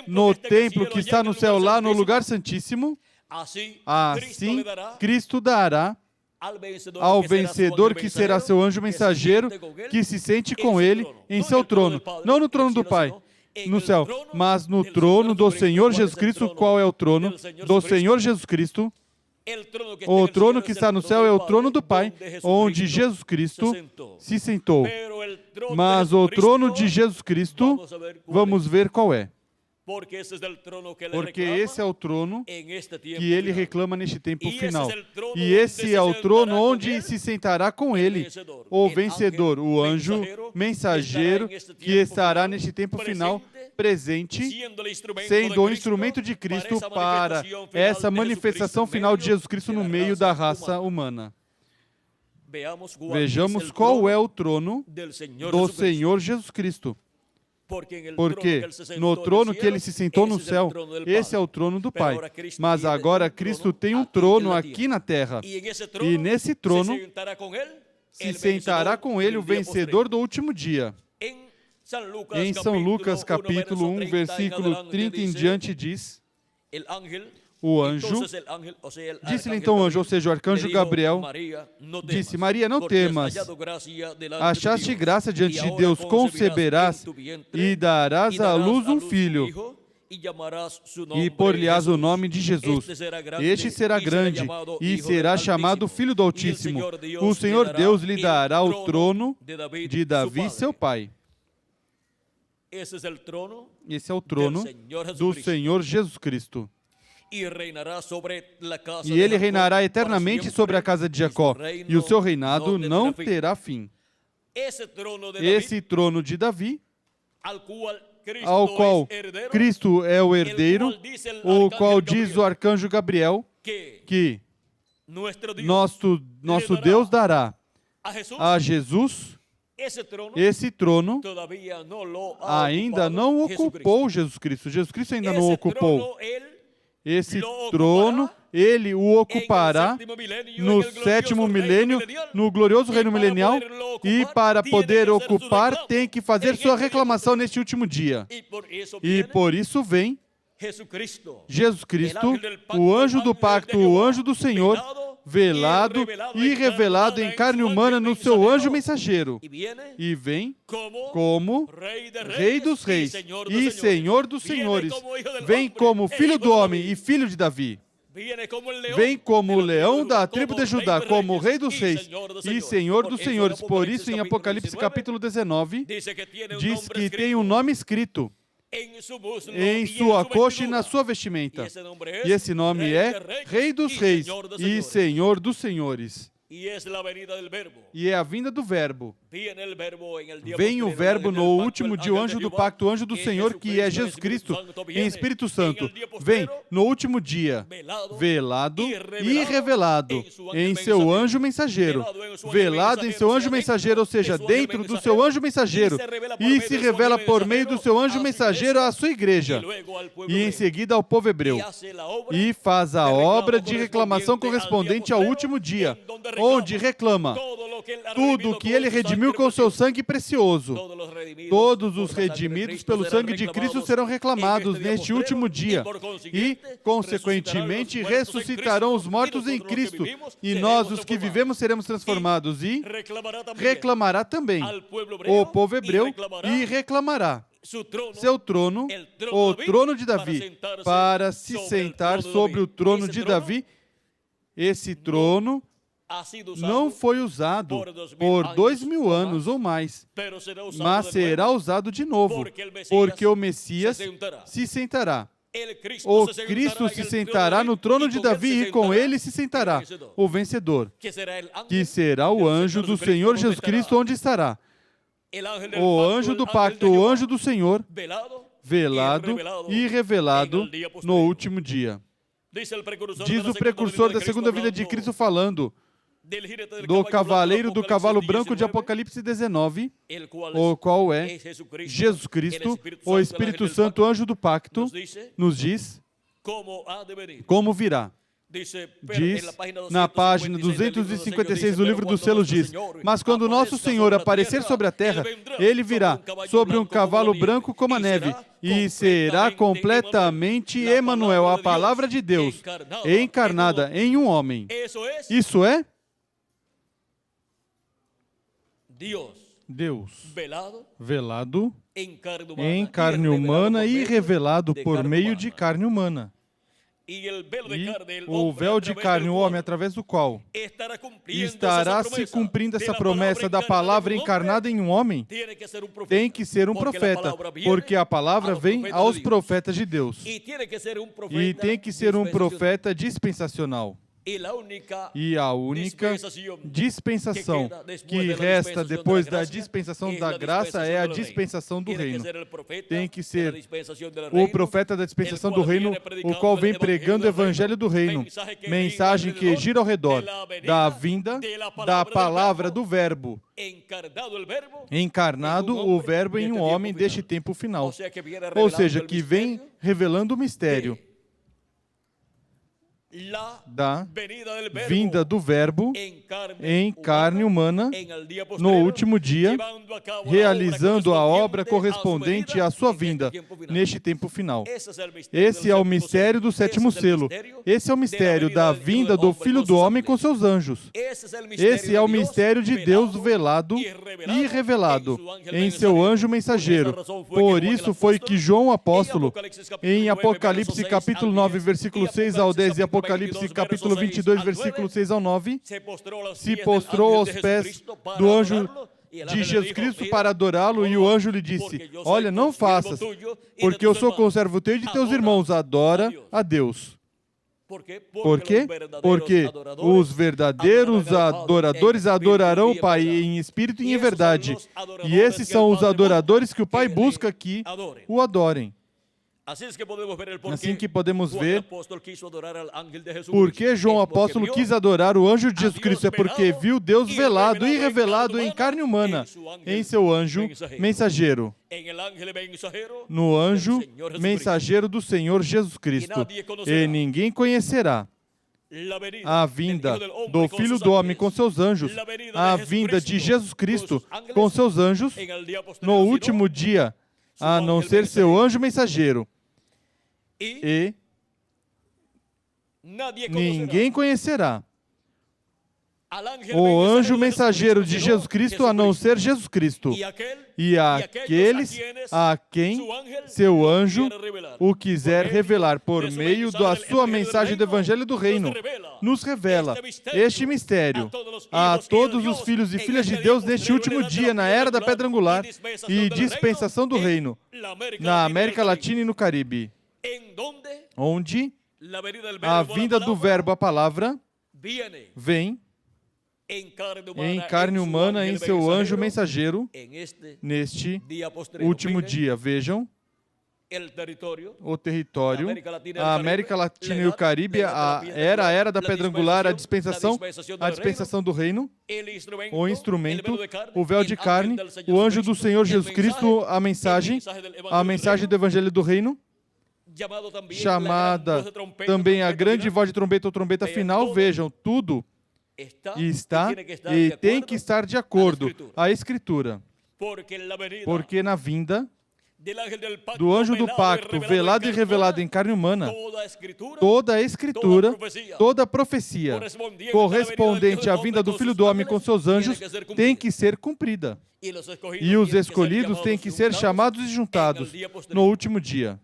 no templo que está no céu, lá no lugar santíssimo, assim Cristo dará ao vencedor, que será seu anjo mensageiro, que se sente com ele em seu trono. Não no trono do Pai, no céu, mas no trono do Senhor Jesus Cristo. Qual é o trono? Do Senhor Jesus Cristo. O trono que está no céu é o trono do Pai, onde Jesus Cristo se sentou. Mas o trono de Jesus Cristo, vamos ver qual é. Porque esse é o trono que ele reclama neste tempo final. E esse é o trono onde se sentará com ele o vencedor, o anjo mensageiro, que estará neste tempo final presente, sendo o instrumento de Cristo para essa manifestação final de Jesus Cristo no meio da raça humana. Vejamos qual é o trono do Senhor Jesus Cristo. Porque no trono que ele se sentou no céu, esse é o trono do Pai. Mas agora Cristo tem um trono aqui na terra. E nesse trono se sentará com ele o vencedor do último dia. Em São Lucas capítulo 1, versículo 30 em diante diz: o anjo, disse-lhe então o anjo, ou seja, o arcanjo Gabriel, disse: Maria, não temas, achaste graça diante de Deus, conceberás e darás à luz um filho, e por-lhe-ás o nome de Jesus. Este será grande e será chamado Filho do Altíssimo. O Senhor Deus lhe dará o trono de Davi, seu pai. Esse é o trono do Senhor Jesus Cristo. E ele reinará eternamente sobre a casa de Jacó, e o seu reinado não terá fim. Esse trono de Davi, ao qual Cristo é o herdeiro, o qual diz o arcanjo Gabriel que nosso Deus dará a Jesus. Esse trono ainda não ocupou Jesus Cristo. Jesus Cristo ainda não ocupou. Esse trono, ele o ocupará no 7º milênio, no glorioso reino milenial, e para poder ocupar tem que fazer sua reclamação neste último dia. E por isso vem Jesus Cristo, o anjo do pacto, o anjo do Senhor, velado e revelado em carne humana no seu anjo mensageiro. E vem como Rei dos Reis e Senhor dos Senhores. Vem como Filho do Homem e Filho de Davi. Vem como o leão da tribo de Judá, como Rei dos Reis e Senhor dos Senhores. Por isso, em Apocalipse capítulo 19, diz que tem um nome escrito em sua coxa e na sua vestimenta. E esse nome é Rei dos Reis e Senhor dos Senhores. E é a vinda do Verbo. Vem o Verbo no último dia, o anjo do pacto, o anjo do Senhor, que é Jesus Cristo, em Espírito Santo. Vem no último dia, velado e revelado em seu anjo mensageiro. Velado em seu anjo mensageiro, ou seja, dentro do seu anjo mensageiro. E se revela por meio do seu anjo mensageiro à sua igreja. E em seguida ao povo hebreu. E faz a obra de reclamação correspondente ao último dia, onde reclama tudo o que ele redimiu com seu sangue precioso. Todos os redimidos pelo sangue de Cristo serão reclamados neste último dia e, consequentemente, ressuscitarão os mortos em Cristo, e nós, os que vivemos, seremos transformados. E reclamará também o povo hebreu, e reclamará seu trono, o trono de Davi, para se sentar sobre o trono de Davi. Esse trono não foi usado por 2000 anos ou mais, mas será usado de novo, porque o Messias se sentará. o Cristo se sentará no trono de Davi e com ele se sentará o vencedor, que será o anjo do Senhor Jesus Cristo, onde estará o anjo do pacto, o anjo do Senhor, velado e revelado no último dia. Diz o precursor da segunda vinda de Cristo falando do cavaleiro do cavalo branco de Apocalipse 19, o qual é Jesus Cristo, o Espírito Santo, anjo do pacto, nos diz como virá. Diz na página 256 do livro dos selos, diz: mas quando nosso Senhor aparecer sobre a terra, ele virá sobre um cavalo branco como a neve, e será completamente Emanuel, a palavra de Deus, encarnada em um homem. Isso é Deus velado em carne humana e revelado por meio de carne humana. E o véu de carne, o homem, através do qual estará se cumprindo essa promessa da palavra encarnada em um homem, tem que ser um profeta, porque a palavra vem aos profetas de Deus. E tem que ser um profeta dispensacional. E a única dispensação que resta depois da dispensação da graça é a dispensação do reino. Tem que ser o profeta da dispensação do reino, o qual vem pregando o evangelho do reino, mensagem que gira ao redor da vinda da palavra do verbo, encarnado o verbo em um homem deste tempo final. Ou seja, que vem revelando o mistério da vinda do verbo em carne humana no último dia, realizando a obra correspondente à sua vinda neste tempo final. Esse é o mistério do sétimo selo. Esse é o mistério da vinda do Filho do Homem com seus anjos. Esse é o mistério de Deus velado e revelado em seu anjo mensageiro. Por isso foi que João apóstolo, em Apocalipse capítulo 9, versículo 6 ao 10 e Apocalipse capítulo 22, versículo 6 ao 9, se postrou aos pés do anjo de Jesus Cristo para adorá-lo, e o anjo lhe disse: olha, não faças, porque eu sou conservo teu e de teus irmãos, adora a Deus. Por quê? Porque os verdadeiros adoradores adorarão o Pai em espírito e em verdade, e esses são os adoradores que o Pai busca que o adorem. Assim que podemos ver por que João apóstolo quis adorar o anjo de Jesus Cristo. É porque viu Deus velado e revelado em carne humana em seu anjo mensageiro, no anjo mensageiro do Senhor Jesus Cristo. E ninguém conhecerá a vinda do Filho do Homem com seus anjos, a vinda de Jesus Cristo com seus anjos no último dia, a não ser seu anjo mensageiro. E ninguém conhecerá o anjo mensageiro de Jesus Cristo a não ser Jesus Cristo, e aqueles a quem seu anjo o quiser revelar por meio da sua mensagem do Evangelho do Reino. Nos revela este mistério a todos os filhos e filhas de Deus neste último dia, na era da pedra angular e dispensação do reino, na América Latina e no Caribe, onde a vinda do verbo, a palavra, vem em carne humana em seu anjo mensageiro neste último dia. Vejam o território, a América Latina e o Caribe, a era da pedra angular, a dispensação do reino, o instrumento, o véu de carne, o anjo do Senhor Jesus Cristo, a mensagem do Evangelho do Reino, chamada também a grande voz de trombeta ou trombeta final. Vejam, tudo está e tem que estar de acordo à Escritura, porque na vinda do anjo do pacto, velado e revelado em carne humana, toda a Escritura, toda a profecia correspondente à vinda do Filho do Homem com seus anjos tem que ser cumprida. E os escolhidos têm que ser chamados e juntados no último dia.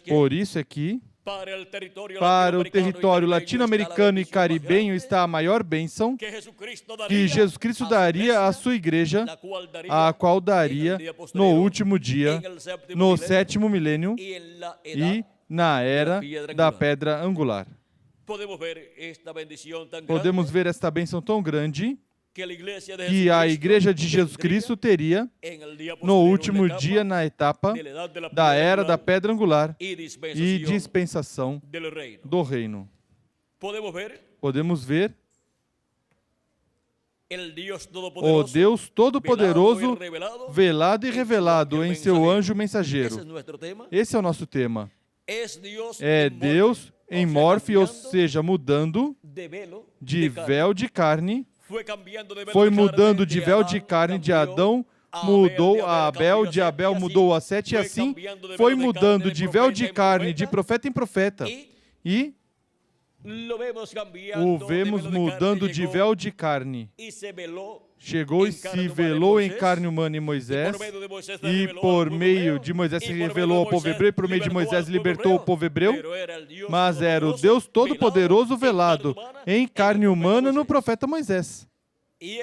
Por isso é que, para o território latino-americano e caribenho, está a maior bênção que Jesus Cristo daria à sua igreja, a qual daria no último dia, no sétimo milênio e na era da pedra angular. Podemos ver esta bênção tão grande que a Igreja de Jesus Cristo teria no último dia na etapa da era da pedra angular e dispensação do reino. Podemos ver o Deus Todo-Poderoso velado e revelado em seu anjo mensageiro. Esse é o nosso tema. É Deus em morfe, ou seja, mudando de véu de carne. Foi mudando de véu de carne de Adão, mudou a Abel, de Abel mudou a Sete, e assim foi mudando de véu de carne de profeta em profeta. E o vemos mudando de véu de carne. Chegou e se velou em carne humana em Moisés, e por meio de Moisés se revelou ao povo hebreu, e por meio de Moisés libertou o povo hebreu, mas era o Deus Todo-Poderoso velado em carne humana no profeta Moisés. E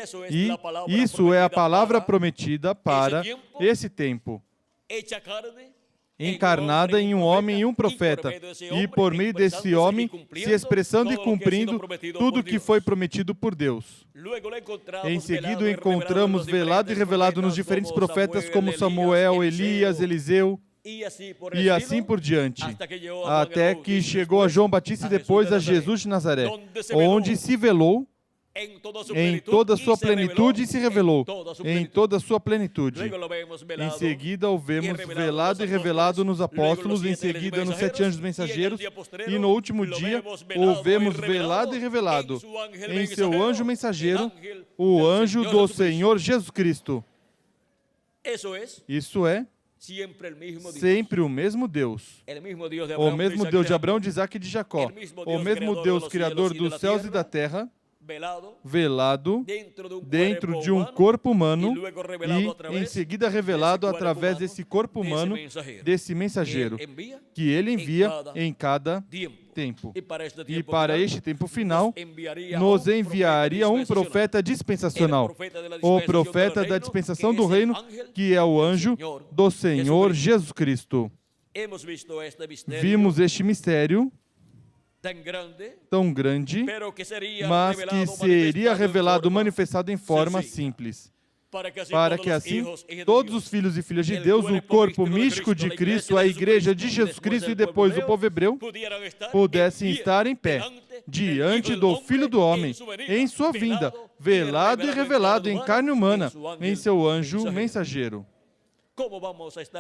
isso é a palavra prometida para esse tempo, encarnada em um homem e um profeta, e por meio desse homem se expressando e cumprindo tudo que foi prometido por Deus. Em seguida, o encontramos velado e revelado nos diferentes profetas como Samuel, Elias, Eliseu, e assim por diante, até que chegou a João Batista e depois a Jesus de Nazaré, onde se velou em toda a sua plenitude e se revelou em toda a sua plenitude. Em seguida, o vemos velado e revelado nos apóstolos, em seguida nos 7 anjos mensageiros, e no último dia, o vemos velado e revelado em seu anjo mensageiro, o anjo do Senhor Jesus Cristo. Isso é sempre o mesmo Deus. O mesmo Deus de Abraão, de Isaac e de Jacó. O mesmo Deus criador dos céus e da terra, velado dentro de um corpo humano e em seguida revelado através desse corpo humano, desse mensageiro, que ele envia em cada tempo. E para este tempo final, nos enviaria um profeta dispensacional, o profeta da dispensação do reino, que é o anjo do Senhor Jesus Cristo. Vimos este mistério tão grande, mas que seria revelado, manifestado em forma simples, para que assim todos os filhos e filhas de Deus, o corpo místico de Cristo, a Igreja de Jesus Cristo e depois o povo hebreu, pudessem estar em pé diante do Filho do Homem, em sua vinda, velado e revelado em carne humana, em seu anjo mensageiro.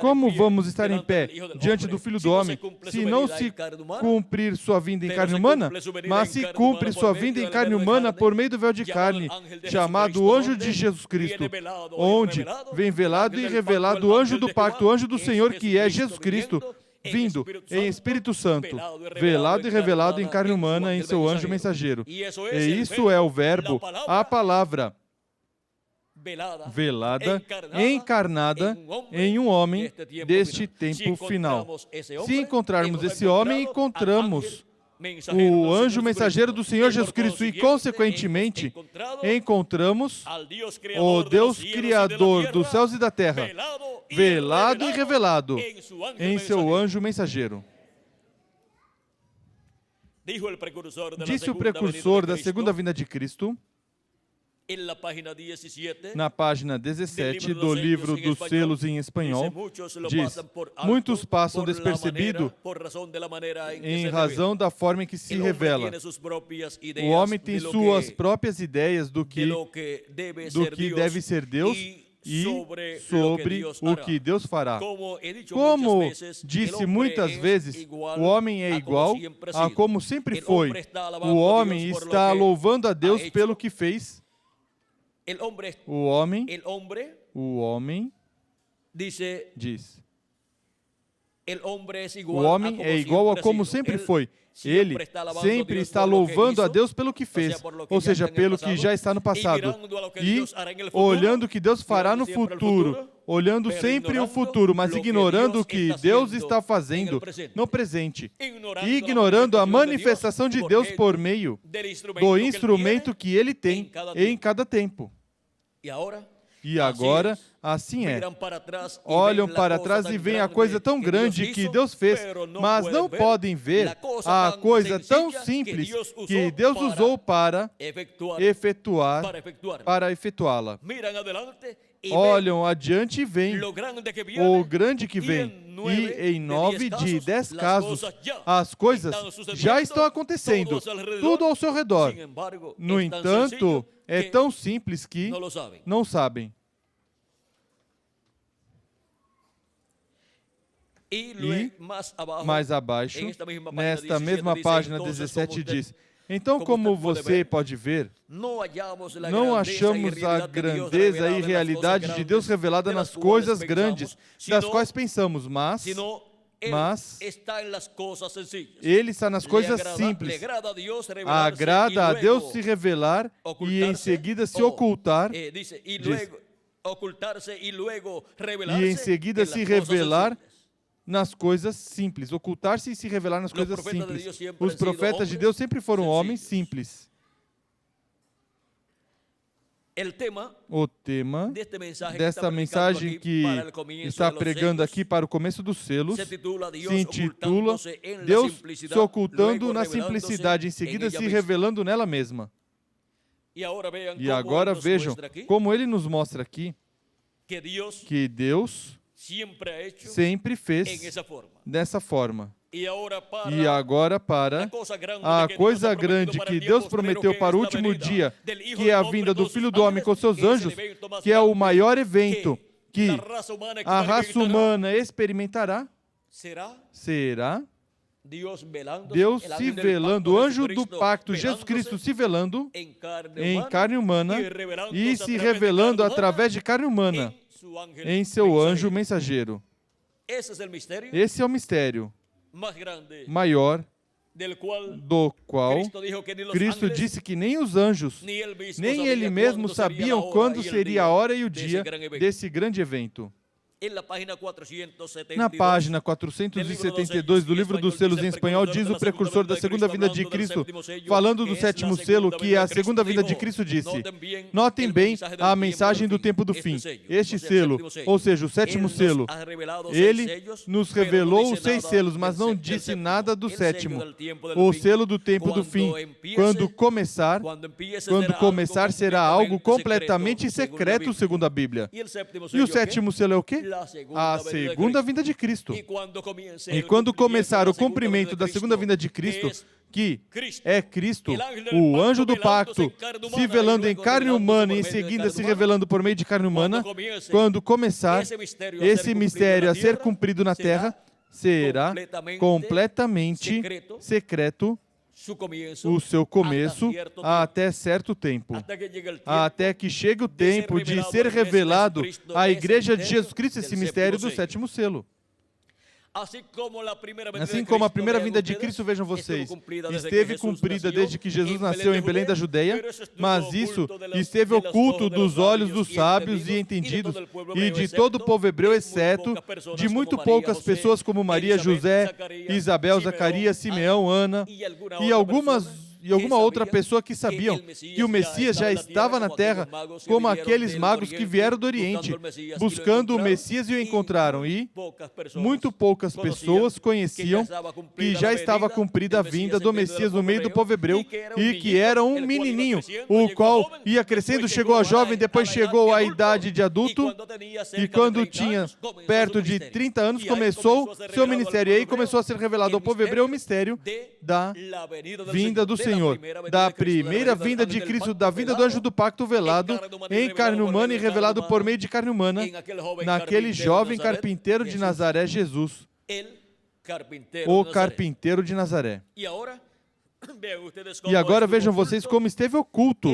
Como vamos estar em pé diante do Filho do Homem se não se cumprir sua vinda em carne humana, mas se cumpre sua vinda em carne humana por meio do véu de carne, chamado anjo de Jesus Cristo, onde vem velado e revelado o anjo do pacto, o anjo do Senhor, que é Jesus Cristo, vindo em Espírito Santo, velado e revelado em carne humana em seu anjo mensageiro. E isso é o verbo, a palavra, velada, encarnada em um homem deste tempo final. Se encontrarmos esse homem, encontramos o anjo mensageiro do Senhor Jesus Cristo e, consequentemente, encontramos o Deus Criador dos céus e da terra, velado e revelado em seu anjo mensageiro. Disse o precursor da segunda vinda de Cristo, na página 17 do livro dos selos em espanhol, diz: muitos passam despercebido em razão da forma em que se revela. O homem tem suas próprias ideias do que deve ser Deus e sobre o que Deus fará. Como disse muitas vezes, o homem é igual a como sempre foi. O homem está louvando a Deus pelo que fez. O homem diz: o homem é igual a como sempre foi. Ele sempre está louvando a Deus pelo que fez, ou seja, pelo que já está no passado, e olhando o que Deus fará no futuro, olhando sempre o futuro, mas ignorando o que Deus está fazendo no presente, e ignorando a manifestação de Deus por meio do instrumento que Ele tem em cada tempo. E agora, assim é. Olham para trás e veem a coisa tão grande que Deus fez, mas não podem ver a coisa tão simples que Deus usou para efetuá-la. Olham adiante e veem o grande que vem. E em 9 de 10 casos, as coisas já estão acontecendo, tudo ao seu redor. No entanto, é tão simples que não sabem. E mais abaixo, nesta mesma página 17 diz: então, como você pode ver, não achamos a grandeza e realidade de Deus revelada nas coisas grandes, das quais pensamos, mas Ele está nas coisas simples. Agrada a Deus se revelar e em seguida se ocultar. E em seguida se revelar nas coisas simples. Ocultar-se e se revelar nas coisas simples. Os profetas de Deus sempre foram homens simples. O tema desta mensagem que está pregando aqui para o começo dos selos se intitula Deus se ocultando na simplicidade, em seguida se revelando nela mesma. E agora vejam como ele nos mostra aqui que Deus sempre fez dessa forma. E agora para a coisa grande que Deus prometeu para o último dia, que é a vinda do Filho do Homem com seus anjos, que é o maior evento que a raça humana experimentará, será Deus se velando, o anjo do pacto, Jesus Cristo se velando em carne humana e se revelando através de carne humana em seu anjo mensageiro. Esse é o mistério maior do qual Cristo disse que nem os anjos, nem Ele mesmo sabiam quando seria a hora e o dia desse grande evento. Na página 472 do livro dos selos em espanhol, diz o precursor da segunda vinda de Cristo, falando do sétimo selo, que a segunda vinda de Cristo disse: notem bem a mensagem do tempo do fim. Este selo, ou seja, o sétimo selo, ele nos revelou os 6 selos, mas não disse nada do sétimo. O selo do tempo do fim, quando começar será algo completamente secreto, segundo a Bíblia. E o sétimo selo é o quê? A segunda vinda de Cristo. E quando começar o cumprimento da segunda vinda de Cristo, que é Cristo, o anjo do pacto, se velando em carne humana e em seguida se revelando por meio de carne humana, quando começar esse mistério a ser cumprido na terra, será completamente secreto o seu começo até certo tempo, até que chegue o tempo de ser revelado à Igreja de Jesus Cristo esse mistério do sétimo selo. Assim como a primeira vinda de Cristo, vejam vocês, esteve cumprida desde que Jesus nasceu em Belém da Judeia, mas isso esteve oculto dos olhos dos sábios e entendidos e de todo o povo hebreu, exceto de muito poucas pessoas como Maria, José, Isabel, Zacarias, Simeão, Ana e alguma outra pessoa que sabiam que o Messias já estava na terra, como aqueles magos que vieram do Oriente, buscando o Messias e o encontraram. E muito poucas pessoas conheciam que já estava cumprida a vinda do Messias no meio do povo hebreu e que era um menininho, o qual ia crescendo, chegou a jovem, depois chegou à idade de adulto e quando tinha perto de 30 anos começou seu ministério. E aí começou a ser revelado ao povo hebreu o mistério da vinda do Senhor, da primeira vinda de Cristo, da vinda do anjo do pacto velado em carne humana e revelado por meio de carne humana naquele jovem carpinteiro de Nazaré, Jesus, o carpinteiro de Nazaré. E agora vejam vocês como esteve oculto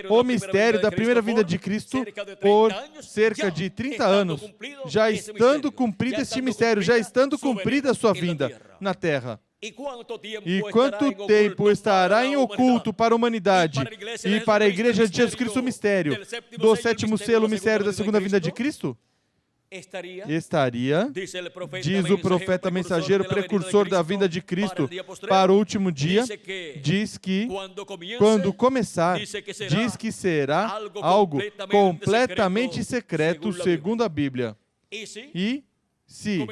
o mistério da primeira vinda de Cristo por cerca de 30 anos, já estando cumprido este mistério, já estando cumprida a sua vinda na terra. E quanto tempo estará em oculto para a humanidade e para a Igreja de Jesus Cristo o mistério do sétimo selo, o mistério da segunda vinda de Cristo? estaria, diz o profeta mensageiro precursor da vinda de Cristo para o último dia, diz que quando começar, diz que será algo completamente secreto, segundo a Bíblia. E se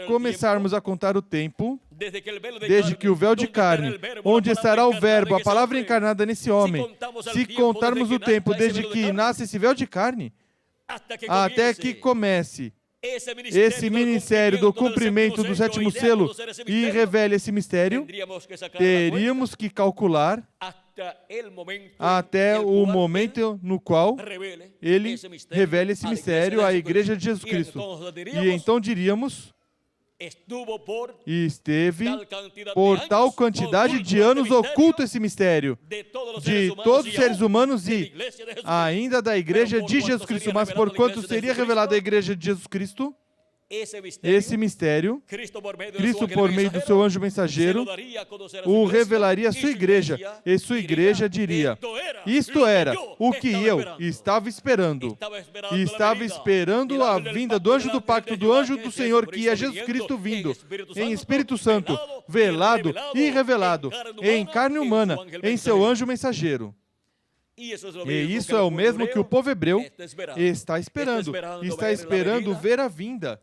começarmos a contar o tempo, desde que o véu de carne, onde estará o verbo, a palavra encarnada nesse homem, se contarmos o tempo desde que nasce esse véu de carne, até que comece esse ministério do cumprimento do sétimo selo e revele esse mistério, teríamos que calcular até o momento no qual ele revele esse mistério à Igreja de Jesus Cristo. E então diríamos, esteve por tal quantidade de anos oculto esse mistério de todos os seres humanos e ainda da Igreja de Jesus Cristo. Mas por quanto seria revelado à Igreja de Jesus Cristo, esse mistério, Cristo, por meio do seu anjo mensageiro, o revelaria à sua igreja, e sua igreja diria, isto era o que eu estava esperando. Estava esperando a vinda do anjo do pacto, do anjo do Senhor, que é Jesus Cristo vindo, em Espírito Santo, velado e revelado, em carne humana, em seu anjo mensageiro. E isso é o mesmo que o povo hebreu está esperando. Está esperando ver a vinda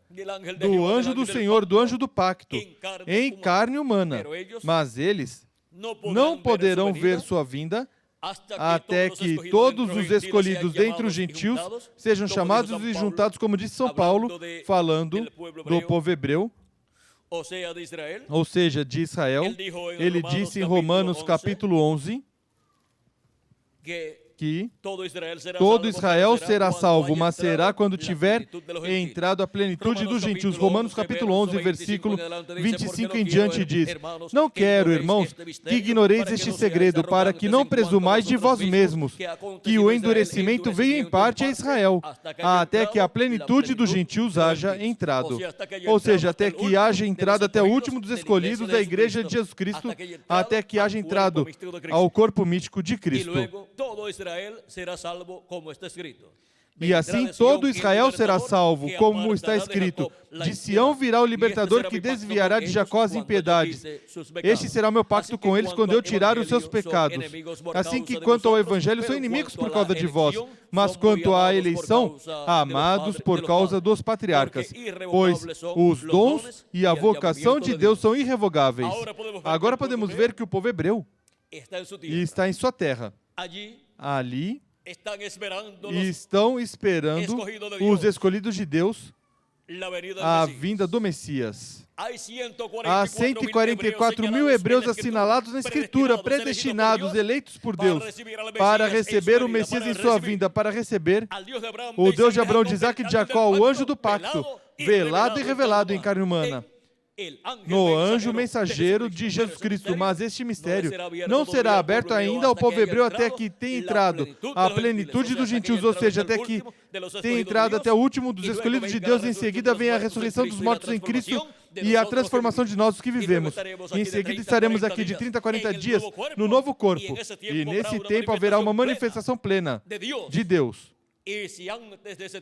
do anjo do Senhor, do anjo do pacto, em carne humana. Mas eles não poderão ver sua vinda até que todos os escolhidos dentre os gentios sejam chamados e juntados, como disse São Paulo, falando do povo hebreu, ou seja, de Israel. Ele disse em Romanos capítulo 11, que todo Israel será salvo, mas será quando tiver entrado a plenitude dos gentios. Romanos capítulo 11, versículo 25 em diante diz, não quero, irmãos, que ignoreis este segredo, para que não presumais de vós mesmos, que o endurecimento veio em parte a Israel, até que a plenitude dos gentios haja entrado. Ou seja, até que haja entrado até o último dos escolhidos da Igreja de Jesus Cristo, até que haja entrado ao corpo místico de Cristo. E assim todo Israel será salvo, como está escrito. De Sião virá o libertador que desviará de Jacó as impiedades. Este será o meu pacto com eles quando eu tirar os seus pecados. Assim que quanto ao evangelho são inimigos por causa de vós, mas quanto à eleição, amados por causa dos patriarcas. Pois os dons e a vocação de Deus são irrevogáveis. Agora podemos ver que o povo hebreu está em sua terra. Ali estão esperando os escolhidos de Deus a vinda do Messias. Há 144 mil hebreus assinalados na Escritura, predestinados, eleitos por Deus, para receber o Messias em sua vinda, para receber o Deus de Abraão, de Isaac e de Jacó, o anjo do pacto, velado e revelado em carne humana, no anjo mensageiro de Jesus Cristo. Mas este mistério não será aberto ainda ao povo hebreu até que tenha entrado a plenitude dos gentios, ou seja, até que tenha entrado até o último dos escolhidos de Deus. Em seguida vem a ressurreição dos mortos em Cristo e a transformação de nós, os que vivemos. Em seguida estaremos aqui de 30 a 40 dias no novo corpo, e nesse tempo haverá uma manifestação plena de Deus.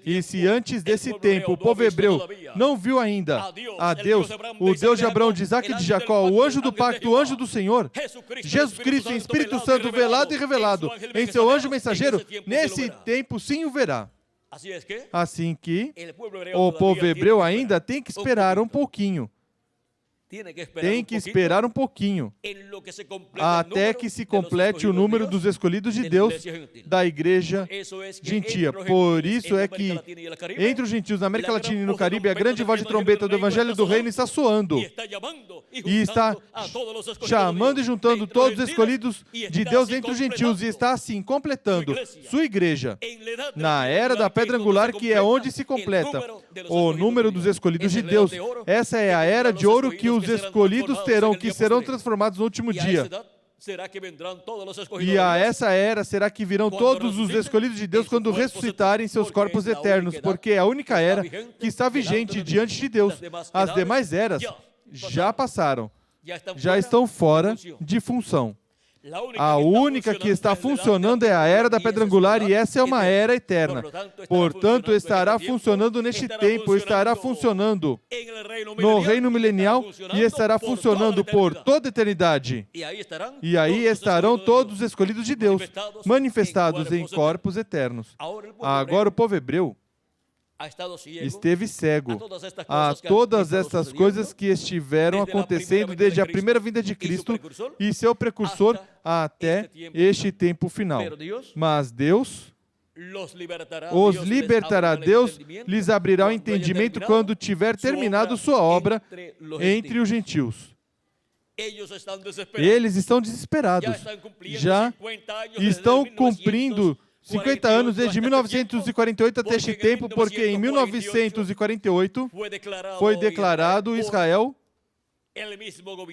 E se antes desse tempo o povo hebreu não viu ainda a Deus, o Deus de Abraão, de Isaac e de Jacó, o anjo do pacto, o anjo do Senhor, Jesus Cristo em Espírito Santo, velado e revelado em seu anjo mensageiro, nesse tempo sim o verá. Assim que o povo hebreu ainda tem que esperar um pouquinho. Tem que esperar um pouquinho até que se complete o número dos escolhidos de Deus da igreja gentia. Por isso é que entre os gentios na América Latina e no Caribe a grande voz de trombeta do Evangelho do Reino está soando e está chamando e juntando todos os escolhidos de Deus entre os gentios, e está assim completando sua igreja na era da pedra angular, que é onde se completa o número dos escolhidos de Deus. Essa é a era de ouro que os escolhidos terão, que serão transformados no último dia. E a essa era será que virão todos os escolhidos de Deus quando ressuscitarem seus corpos eternos, porque é a única era que está vigente diante de Deus. As demais eras já passaram, já estão fora de função. A única que está funcionando é a era da pedra angular e essa é uma era eterna. Portanto, estará funcionando neste tempo, estará funcionando no reino milenial e estará funcionando por toda a eternidade. E aí estarão todos os escolhidos de Deus, manifestados em corpos eternos. Agora o povo hebreu esteve cego a todas estas coisas que estiveram acontecendo desde a primeira vinda de Cristo e seu precursor até este tempo final. Mas Deus os libertará. Deus lhes abrirá o entendimento quando tiver terminado sua obra entre os gentios. Eles estão desesperados. Já estão cumprindo 50 anos desde 1948 até este tempo, porque em 1948 foi declarado Israel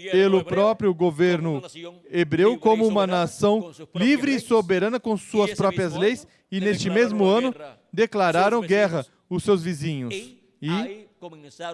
pelo próprio governo hebreu como uma nação livre e soberana com suas próprias leis, e neste mesmo ano declararam guerra os seus vizinhos. E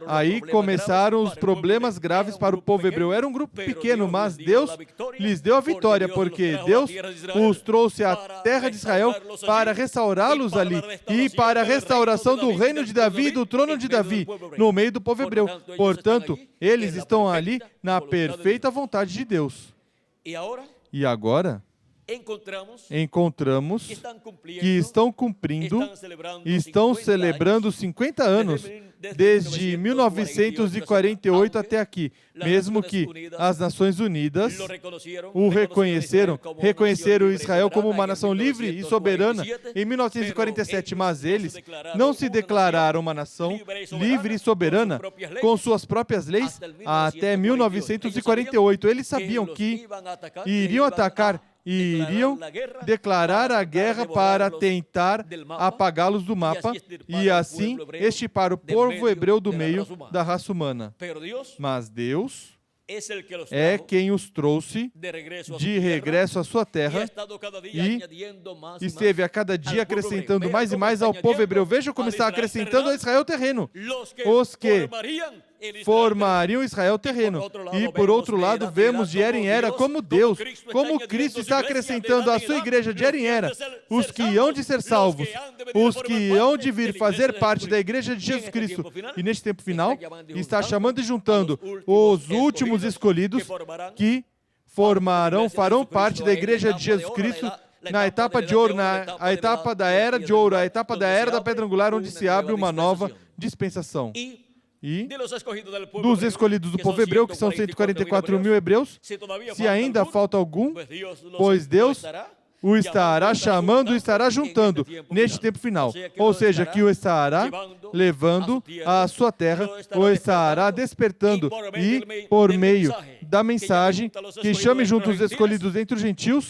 aí começaram os problemas graves para o povo hebreu. Era um grupo pequeno, mas Deus lhes deu a vitória, porque Deus os trouxe à terra de Israel para restaurá-los ali e para a restauração do reino de Davi e do trono de Davi no meio do povo hebreu. Portanto, eles estão ali na perfeita vontade de Deus. E agora encontramos que estão cumprindo, estão celebrando 50 anos desde 1948 até aqui, mesmo que as Nações Unidas o reconheceram Israel como uma nação livre e soberana em 1947, mas eles não se declararam uma nação livre e soberana com suas próprias leis até 1948. Eles sabiam que iriam atacar e iriam declarar a guerra para tentar apagá-los do mapa e assim extirpar o povo hebreu do meio da raça humana. Mas Deus é quem os trouxe de regresso à sua terra e esteve a cada dia acrescentando mais e mais ao povo hebreu. Veja como está acrescentando a Israel terreno. Os que formariam Israel terreno. E por outro lado, vemos de era em era como Deus, como Cristo está acrescentando à sua igreja de era em era os que hão de ser salvos, os que hão de vir fazer parte da igreja de Jesus Cristo. E neste tempo final, está chamando e juntando os últimos escolhidos que farão parte da igreja de Jesus Cristo na etapa de ouro, a etapa da era de ouro, a etapa da era da pedra angular, onde se abre uma nova dispensação. E dos escolhidos do povo hebreu, que são 144 mil hebreus, se ainda falta algum, pois Deus o estará chamando, o estará juntando neste tempo final. Ou seja, que o estará levando à sua terra, o estará despertando e, por meio da mensagem, que chame junto os escolhidos entre os gentios,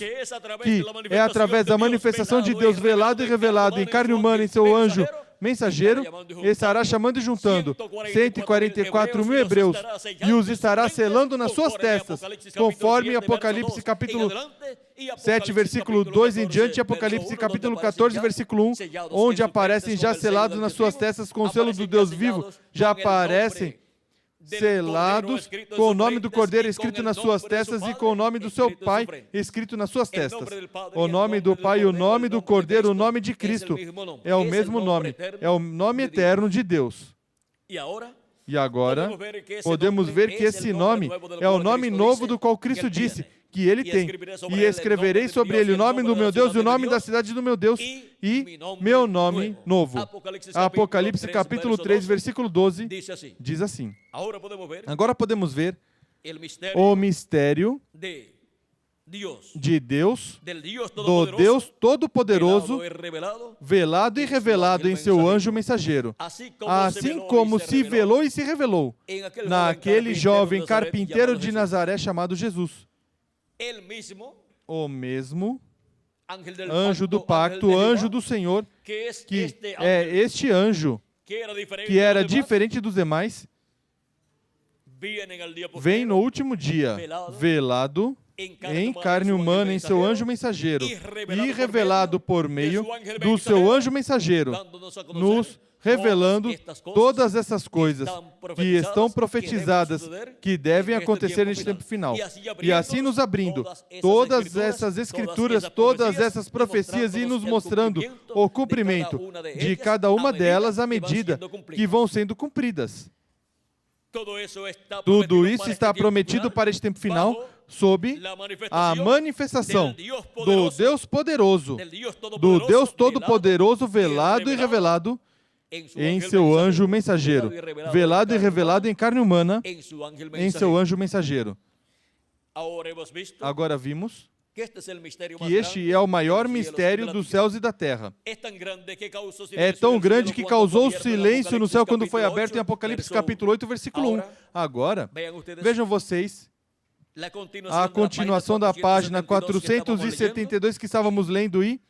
que é através da manifestação de Deus velado e revelado em carne humana em seu anjo mensageiro, estará chamando e juntando 144 mil hebreus e os estará selando nas suas testas, conforme Apocalipse capítulo 7, versículo 2 em diante, e Apocalipse capítulo 14, versículo 1, onde aparecem já selados nas suas testas com o selo do Deus vivo, já aparecem selados com o nome do Cordeiro escrito nas suas testas e com o nome do seu Pai escrito nas suas testas. O nome do Pai, o nome do Cordeiro, o nome de Cristo é o mesmo nome, é o nome eterno de Deus. E agora, podemos ver que esse nome é o nome novo do qual Cristo disse que ele tem. E escreverei sobre ele o nome do meu Deus e o nome da cidade do meu Deus e meu nome novo. Apocalipse capítulo 3, versículo 12, diz assim. Agora podemos ver o mistério de Deus, do Deus Todo-Poderoso, velado e revelado em seu anjo mensageiro, assim como se velou e se revelou naquele jovem carpinteiro de Nazaré chamado Jesus. O mesmo anjo do pacto, anjo do Senhor, que é este anjo que era diferente dos demais, vem no último dia, velado em carne humana em seu anjo mensageiro e revelado por meio do seu anjo mensageiro, nos revelando todas essas coisas que estão profetizadas, que devem acontecer neste tempo final. E assim nos abrindo todas essas escrituras, todas essas profecias e nos mostrando o cumprimento de cada uma delas à medida que vão sendo cumpridas. Tudo isso está prometido para este tempo final sob a manifestação do Deus poderoso, do Deus Todo-Poderoso, velado e revelado em seu anjo mensageiro, velado e revelado em carne humana, em seu anjo mensageiro. Agora vimos que este é o maior mistério dos céus e da terra. É tão grande que causou silêncio no céu quando foi aberto em Apocalipse capítulo 8, versículo 1. Agora, vejam vocês a continuação da página 472 que estávamos lendo e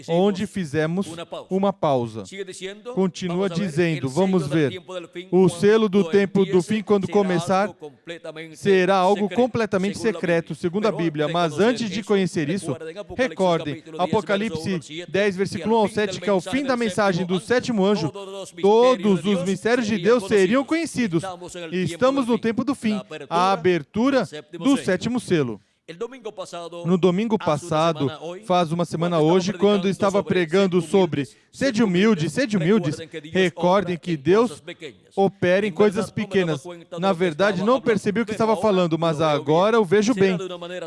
onde fizemos uma pausa. Continua dizendo, vamos ver, o selo do tempo do fim, quando começar, será algo completamente secreto, segundo a Bíblia. Mas antes de conhecer isso, recordem, Apocalipse 10, versículo 1 ao 7, que é o fim da mensagem do sétimo anjo, todos os mistérios de Deus seriam conhecidos. E estamos no tempo do fim, a abertura do sétimo selo. No domingo passado, faz uma semana hoje, quando estava pregando sobre sede humildes, recordem que Deus opera em coisas pequenas. Na verdade, não percebi o que estava falando, mas agora eu vejo bem.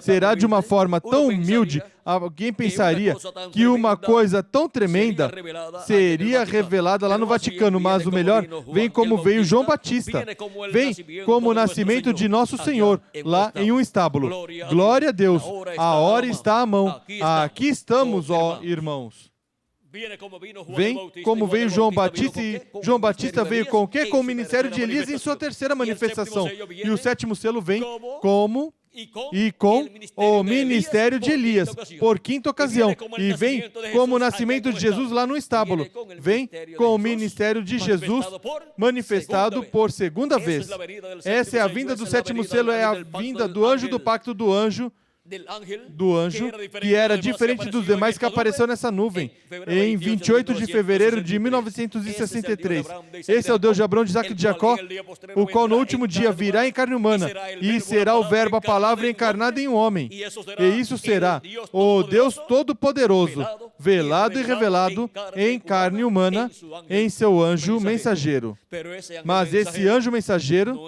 Será de uma forma tão humilde, alguém pensaria que uma coisa tão tremenda seria revelada lá no Vaticano, mas o melhor vem como veio João Batista. Vem como o nascimento de nosso Senhor, lá em um estábulo. Glória a Deus, a hora está à mão. Aqui estamos, ó irmãos. Vem como veio João Batista, e João Batista veio com o quê? Com o ministério de Elias em sua terceira manifestação. E o sétimo selo vem como e com o ministério de Elias, por quinta ocasião. E vem como o nascimento de Jesus lá no estábulo. Vem com o ministério de Jesus manifestado por segunda vez. Essa é a vinda do sétimo selo, é a vinda do anjo do pacto, do anjo, que era diferente dos demais, que apareceu nessa nuvem em 28 de fevereiro de 1963. Esse é o Deus de Abraão, de Isaac e de Jacó, o qual no último dia virá em carne humana, e será o verbo, a palavra encarnada em um homem. E isso será o Deus Todo-Poderoso, velado e revelado em carne humana, em seu anjo mensageiro. Mas esse anjo mensageiro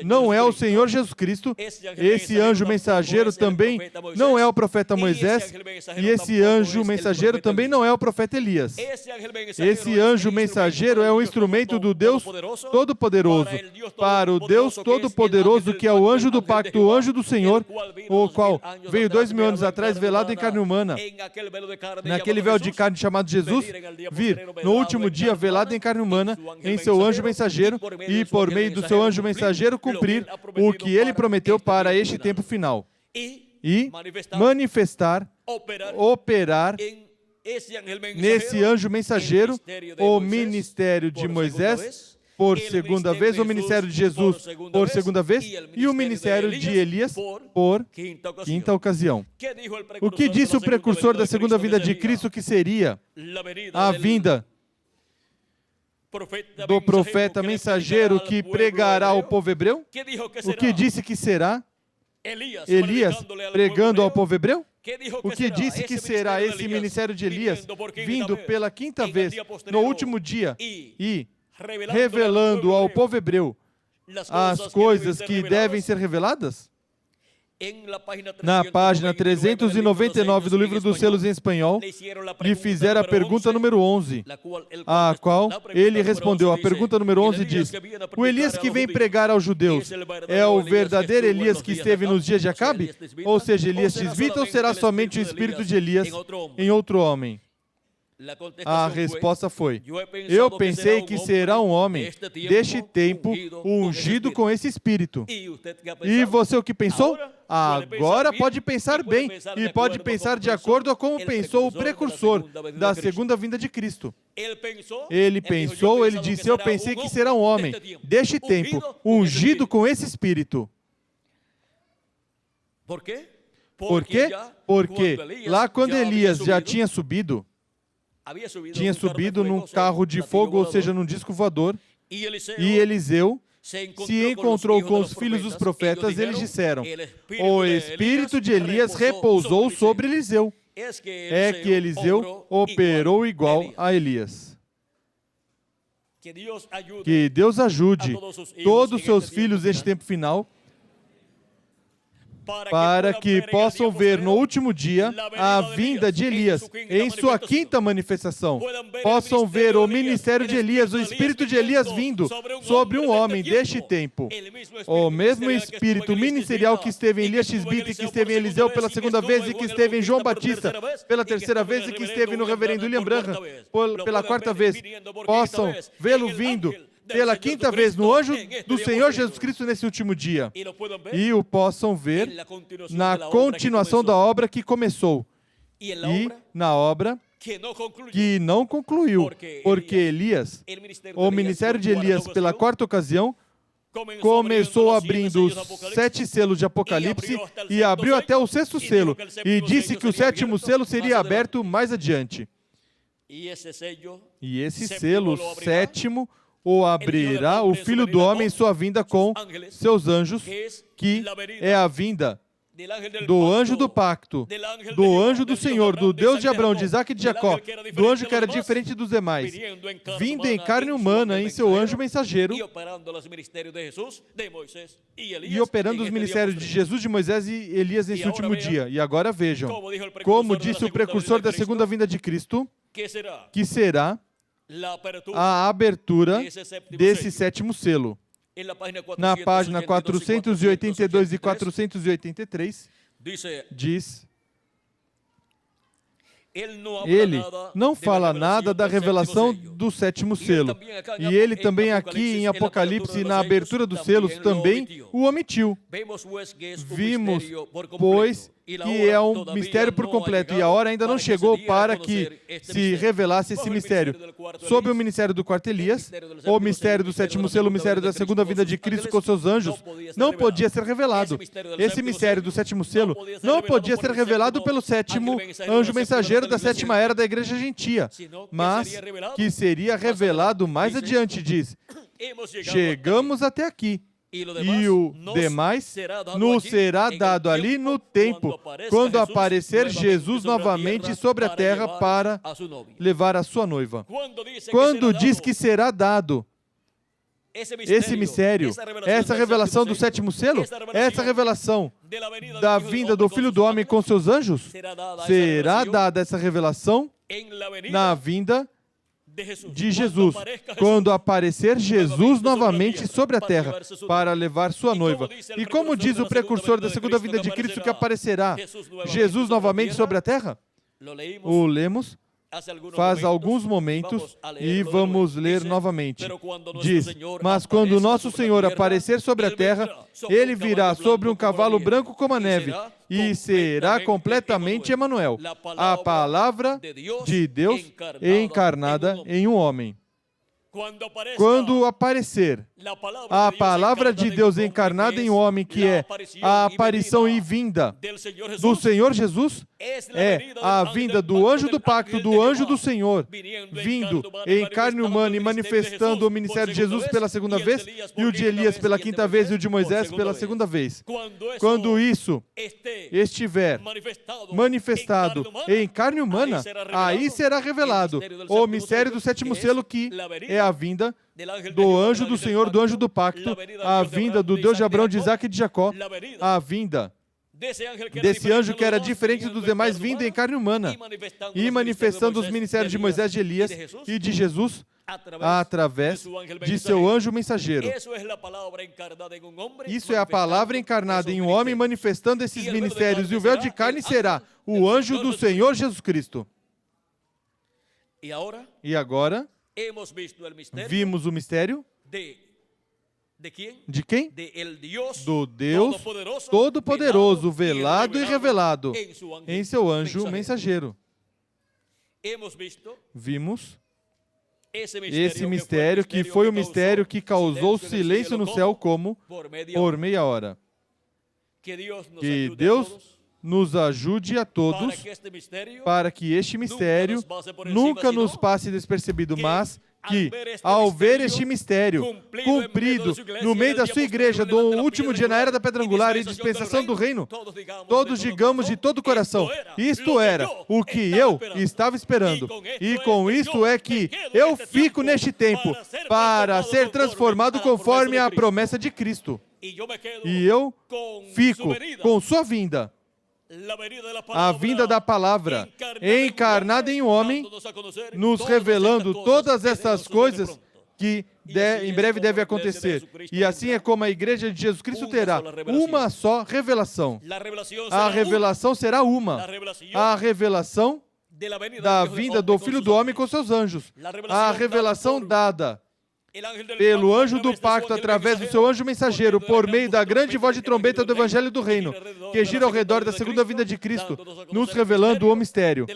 não é o Senhor Jesus Cristo. Esse anjo mensageiro também não é o profeta Moisés, e esse anjo mensageiro também não é o profeta Elias. Esse anjo mensageiro é um instrumento do Deus Todo-Poderoso, para o Deus Todo-Poderoso, que é o anjo do pacto, o anjo do Senhor, o qual veio 2000 anos atrás, velado em carne humana, naquele véu de carne chamado Jesus, vir no último dia, velado em carne humana, em seu anjo mensageiro, e por meio do seu anjo mensageiro cumprir o que ele prometeu para este tempo final. E manifestar, operar nesse anjo mensageiro o ministério de Moisés por segunda vez, o ministério de Jesus por segunda vez e o ministério de Elias por quinta ocasião. O que disse o precursor da segunda vinda de Cristo que seria a vinda do profeta mensageiro que pregará ao povo hebreu? O que disse que será? Elias pregando ao povo hebreu? O que disse que será esse ministério de Elias vindo pela quinta vez no último dia e revelando ao povo hebreu as coisas que devem ser reveladas? Na página 399 do livro dos selos em espanhol, lhe fizeram a pergunta número 11, a qual ele respondeu. A pergunta número 11 diz: o Elias que vem pregar aos judeus é o verdadeiro Elias que esteve nos dias de Acabe? Ou seja, Elias tisbita, ou será somente o espírito de Elias em outro homem? A resposta foi: eu pensei que será um homem deste tempo ungido com esse espírito. E você o que pensou? Agora pode pensar bem e pode pensar de acordo com como pensou o precursor da segunda vinda de Cristo. Ele pensou, ele disse: eu pensei que será um homem deste tempo ungido com esse espírito. Por quê? Porque lá quando Elias já tinha subido, tinha subido num carro de fogo, ou seja, num disco voador, e Eliseu se encontrou com os filhos dos profetas. Eles disseram: o espírito de Elias repousou sobre Eliseu. É que Eliseu operou igual a Elias. Que Deus ajude todos os seus filhos neste tempo final, para que possam ver no último dia a vinda de Elias em sua quinta manifestação. Possam ver o ministério de Elias, o espírito de Elias vindo sobre um homem deste tempo. O mesmo espírito ministerial que esteve em Elias Tisbita, que esteve em Eliseu pela segunda vez, e que esteve em João Batista pela terceira vez, e que esteve no reverendo William Branham pela quarta vez. Possam vê-lo vindo pela quinta vez no anjo do Senhor Jesus Cristo nesse último dia, e o possam ver na continuação da obra que começou, e na obra que não concluiu, porque Elias, o ministério de Elias pela quarta ocasião, começou abrindo os 7 selos de Apocalipse e abriu até o 6º selo, e disse que o 7º selo seria aberto mais adiante. E esse selo, o 7º, o abrirá o Filho do Homem em sua vinda com seus anjos, que é a vinda do anjo do pacto, do anjo do Senhor, do Deus de Abraão, de Isaac e de Jacó, do anjo que era diferente dos demais, vindo em carne humana em seu anjo mensageiro, e operando os ministérios de Jesus, de Moisés e Elias nesse último dia. E agora vejam, como disse o precursor da segunda vinda de Cristo, que será a abertura desse 7º selo. Na página 482 e 483, diz: ele não fala nada da revelação do 7º selo. E ele também aqui em Apocalipse, na abertura dos selos, também o omitiu. Vimos, pois, que é um mistério por completo, e a hora ainda não chegou para que se revelasse esse mistério. Sob o ministério do quarto Elias, o mistério do 7º selo, o mistério da segunda vinda de Cristo com seus anjos, não podia ser revelado. Esse mistério do 7º selo não podia ser revelado pelo 7º anjo mensageiro da 7ª era da igreja gentia, mas que seria revelado mais adiante, diz: chegamos até aqui. E o demais nos será dado ali no tempo, quando aparecer Jesus novamente sobre a terra para levar a sua noiva. Quando diz que será dado esse mistério, essa revelação do 7º selo, essa revelação da vinda do Filho do Homem com seus anjos, será dada essa revelação na vinda de Jesus, quando aparecer Jesus novamente sobre a terra para levar sua noiva. E como diz o precursor da segunda vinda de Cristo que aparecerá Jesus novamente sobre a terra? O lemos faz alguns momentos e vamos ler novamente. Diz: mas quando o nosso Senhor aparecer sobre a terra, ele virá sobre um cavalo branco como a neve, e será completamente Emanuel, a palavra de Deus encarnada em um homem. Quando aparecer a palavra de Deus encarnada em um homem, que é a aparição e vinda do Senhor Jesus, é a vinda do anjo do pacto, do anjo do Senhor, vindo em carne humana e manifestando o ministério de Jesus pela segunda vez, e o de Elias pela quinta vez, e o de Moisés pela segunda vez. Quando isso estiver manifestado em carne humana, aí será revelado o mistério do 7º selo, que é a vinda do anjo do Senhor, do anjo do pacto, a vinda do Deus de Abraão, de Isaac e de Jacó, a vinda desse anjo que era diferente dos demais, vindo em carne humana e manifestando os ministérios de Moisés, de Elias e de Jesus através de seu anjo mensageiro. Isso é a palavra encarnada em um homem, manifestando esses ministérios, e o véu de carne será o anjo do Senhor Jesus Cristo. E agora vimos o mistério de quem? Do Deus Todo-Poderoso, velado e revelado em seu anjo mensageiro. Vimos esse mistério, que foi o mistério que causou silêncio no céu como por meia hora. Que Deus nos ajude a todos para que este mistério nunca nos passe despercebido, mas que, ao ver este mistério cumprido no meio da sua igreja, do último dia na era da pedra angular e dispensação do reino, todos digamos de todo o coração, isto era o que eu estava esperando. E com isto é que eu fico neste tempo para ser transformado conforme a promessa de Cristo. E eu fico com sua vinda, a vinda da palavra encarnada em um homem, nos revelando todas essas coisas que em breve devem acontecer. E assim é como a igreja de Jesus Cristo terá uma só revelação. A revelação será uma. A revelação da vinda do Filho do Homem com seus anjos. A revelação dada pelo anjo do pacto, através do seu anjo mensageiro, por meio da grande voz de trombeta do Evangelho do Reino, que gira ao redor da segunda vinda de Cristo, nos revelando o mistério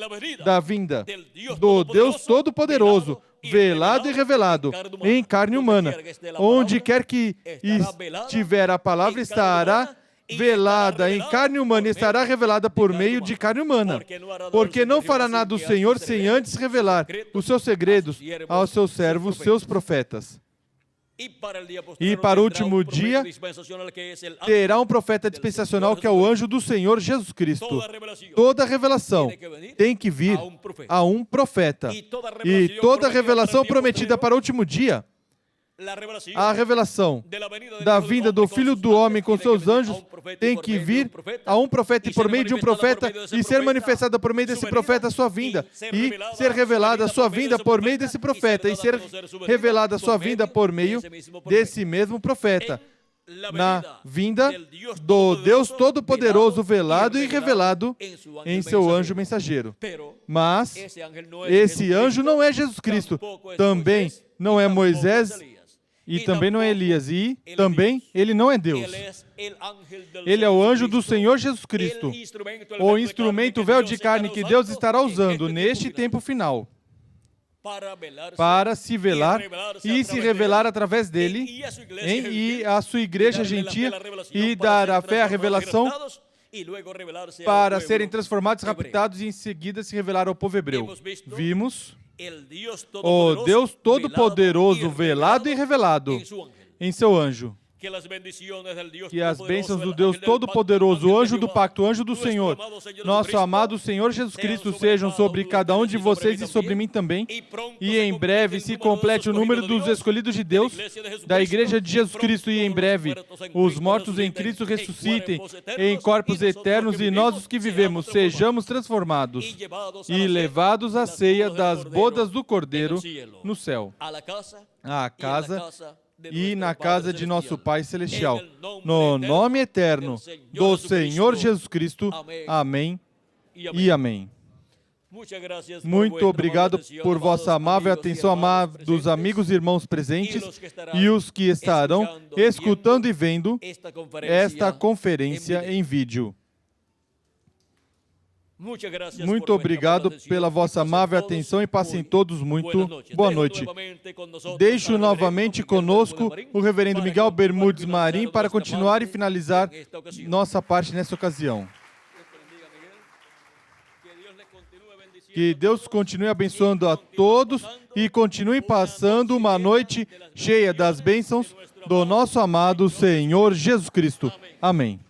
da vinda do Deus Todo-Poderoso, velado e revelado, em carne humana. Onde quer que estiver a palavra, estará velada em carne humana, estará revelada por meio de carne humana. Porque não fará nada o Senhor sem antes revelar os seus segredos aos seus servos, seus profetas. E para o último dia, terá um profeta dispensacional que é o anjo do Senhor Jesus Cristo. Toda revelação tem que vir a um profeta. E toda revelação prometida para o último dia, a revelação da vinda do Filho do Homem com seus anjos tem que vir a um profeta e por meio de um profeta e ser manifestada por meio desse profeta a sua vinda e ser revelada a sua vinda por meio desse profeta e ser revelada a sua vinda por meio desse mesmo profeta. Na vinda do Deus Todo-Poderoso, velado e revelado em seu anjo mensageiro. Mas esse anjo não é Jesus Cristo, também não é Moisés, e também não é Elias, e também ele não é Deus. Ele é o anjo do Senhor Jesus Cristo, o instrumento véu de carne que Deus estará usando neste tempo final, para se velar e se revelar através dele, e a sua igreja gentia, e dar a fé à revelação, para serem transformados, raptados e em seguida se revelar ao povo hebreu. Vimos o Deus Todo-Poderoso, velado e revelado em seu anjo. Que as bênçãos do Deus Todo-Poderoso, o anjo do pacto, o anjo do Senhor, nosso amado Senhor Jesus Cristo, sejam sobre cada um de vocês e sobre mim também. E em breve se complete o número dos escolhidos de Deus, da igreja de Jesus Cristo, e em breve os mortos em Cristo ressuscitem em corpos eternos e nós, os que vivemos, sejamos transformados e levados à ceia das bodas do Cordeiro no céu, à casa e na casa de nosso Pai Celestial, no nome eterno do Senhor Jesus Cristo. Amém e amém. Muito obrigado por vossa amável atenção, amados amigos e irmãos presentes e os que estarão escutando e vendo esta conferência em vídeo. Muito obrigado pela vossa amável atenção e passem todos muito boa noite. Deixo novamente conosco o reverendo Miguel Bermudes Marim para continuar e finalizar nossa parte nessa ocasião. Que Deus continue abençoando a todos e continue passando uma noite cheia das bênçãos do nosso amado Senhor Jesus Cristo. Amém.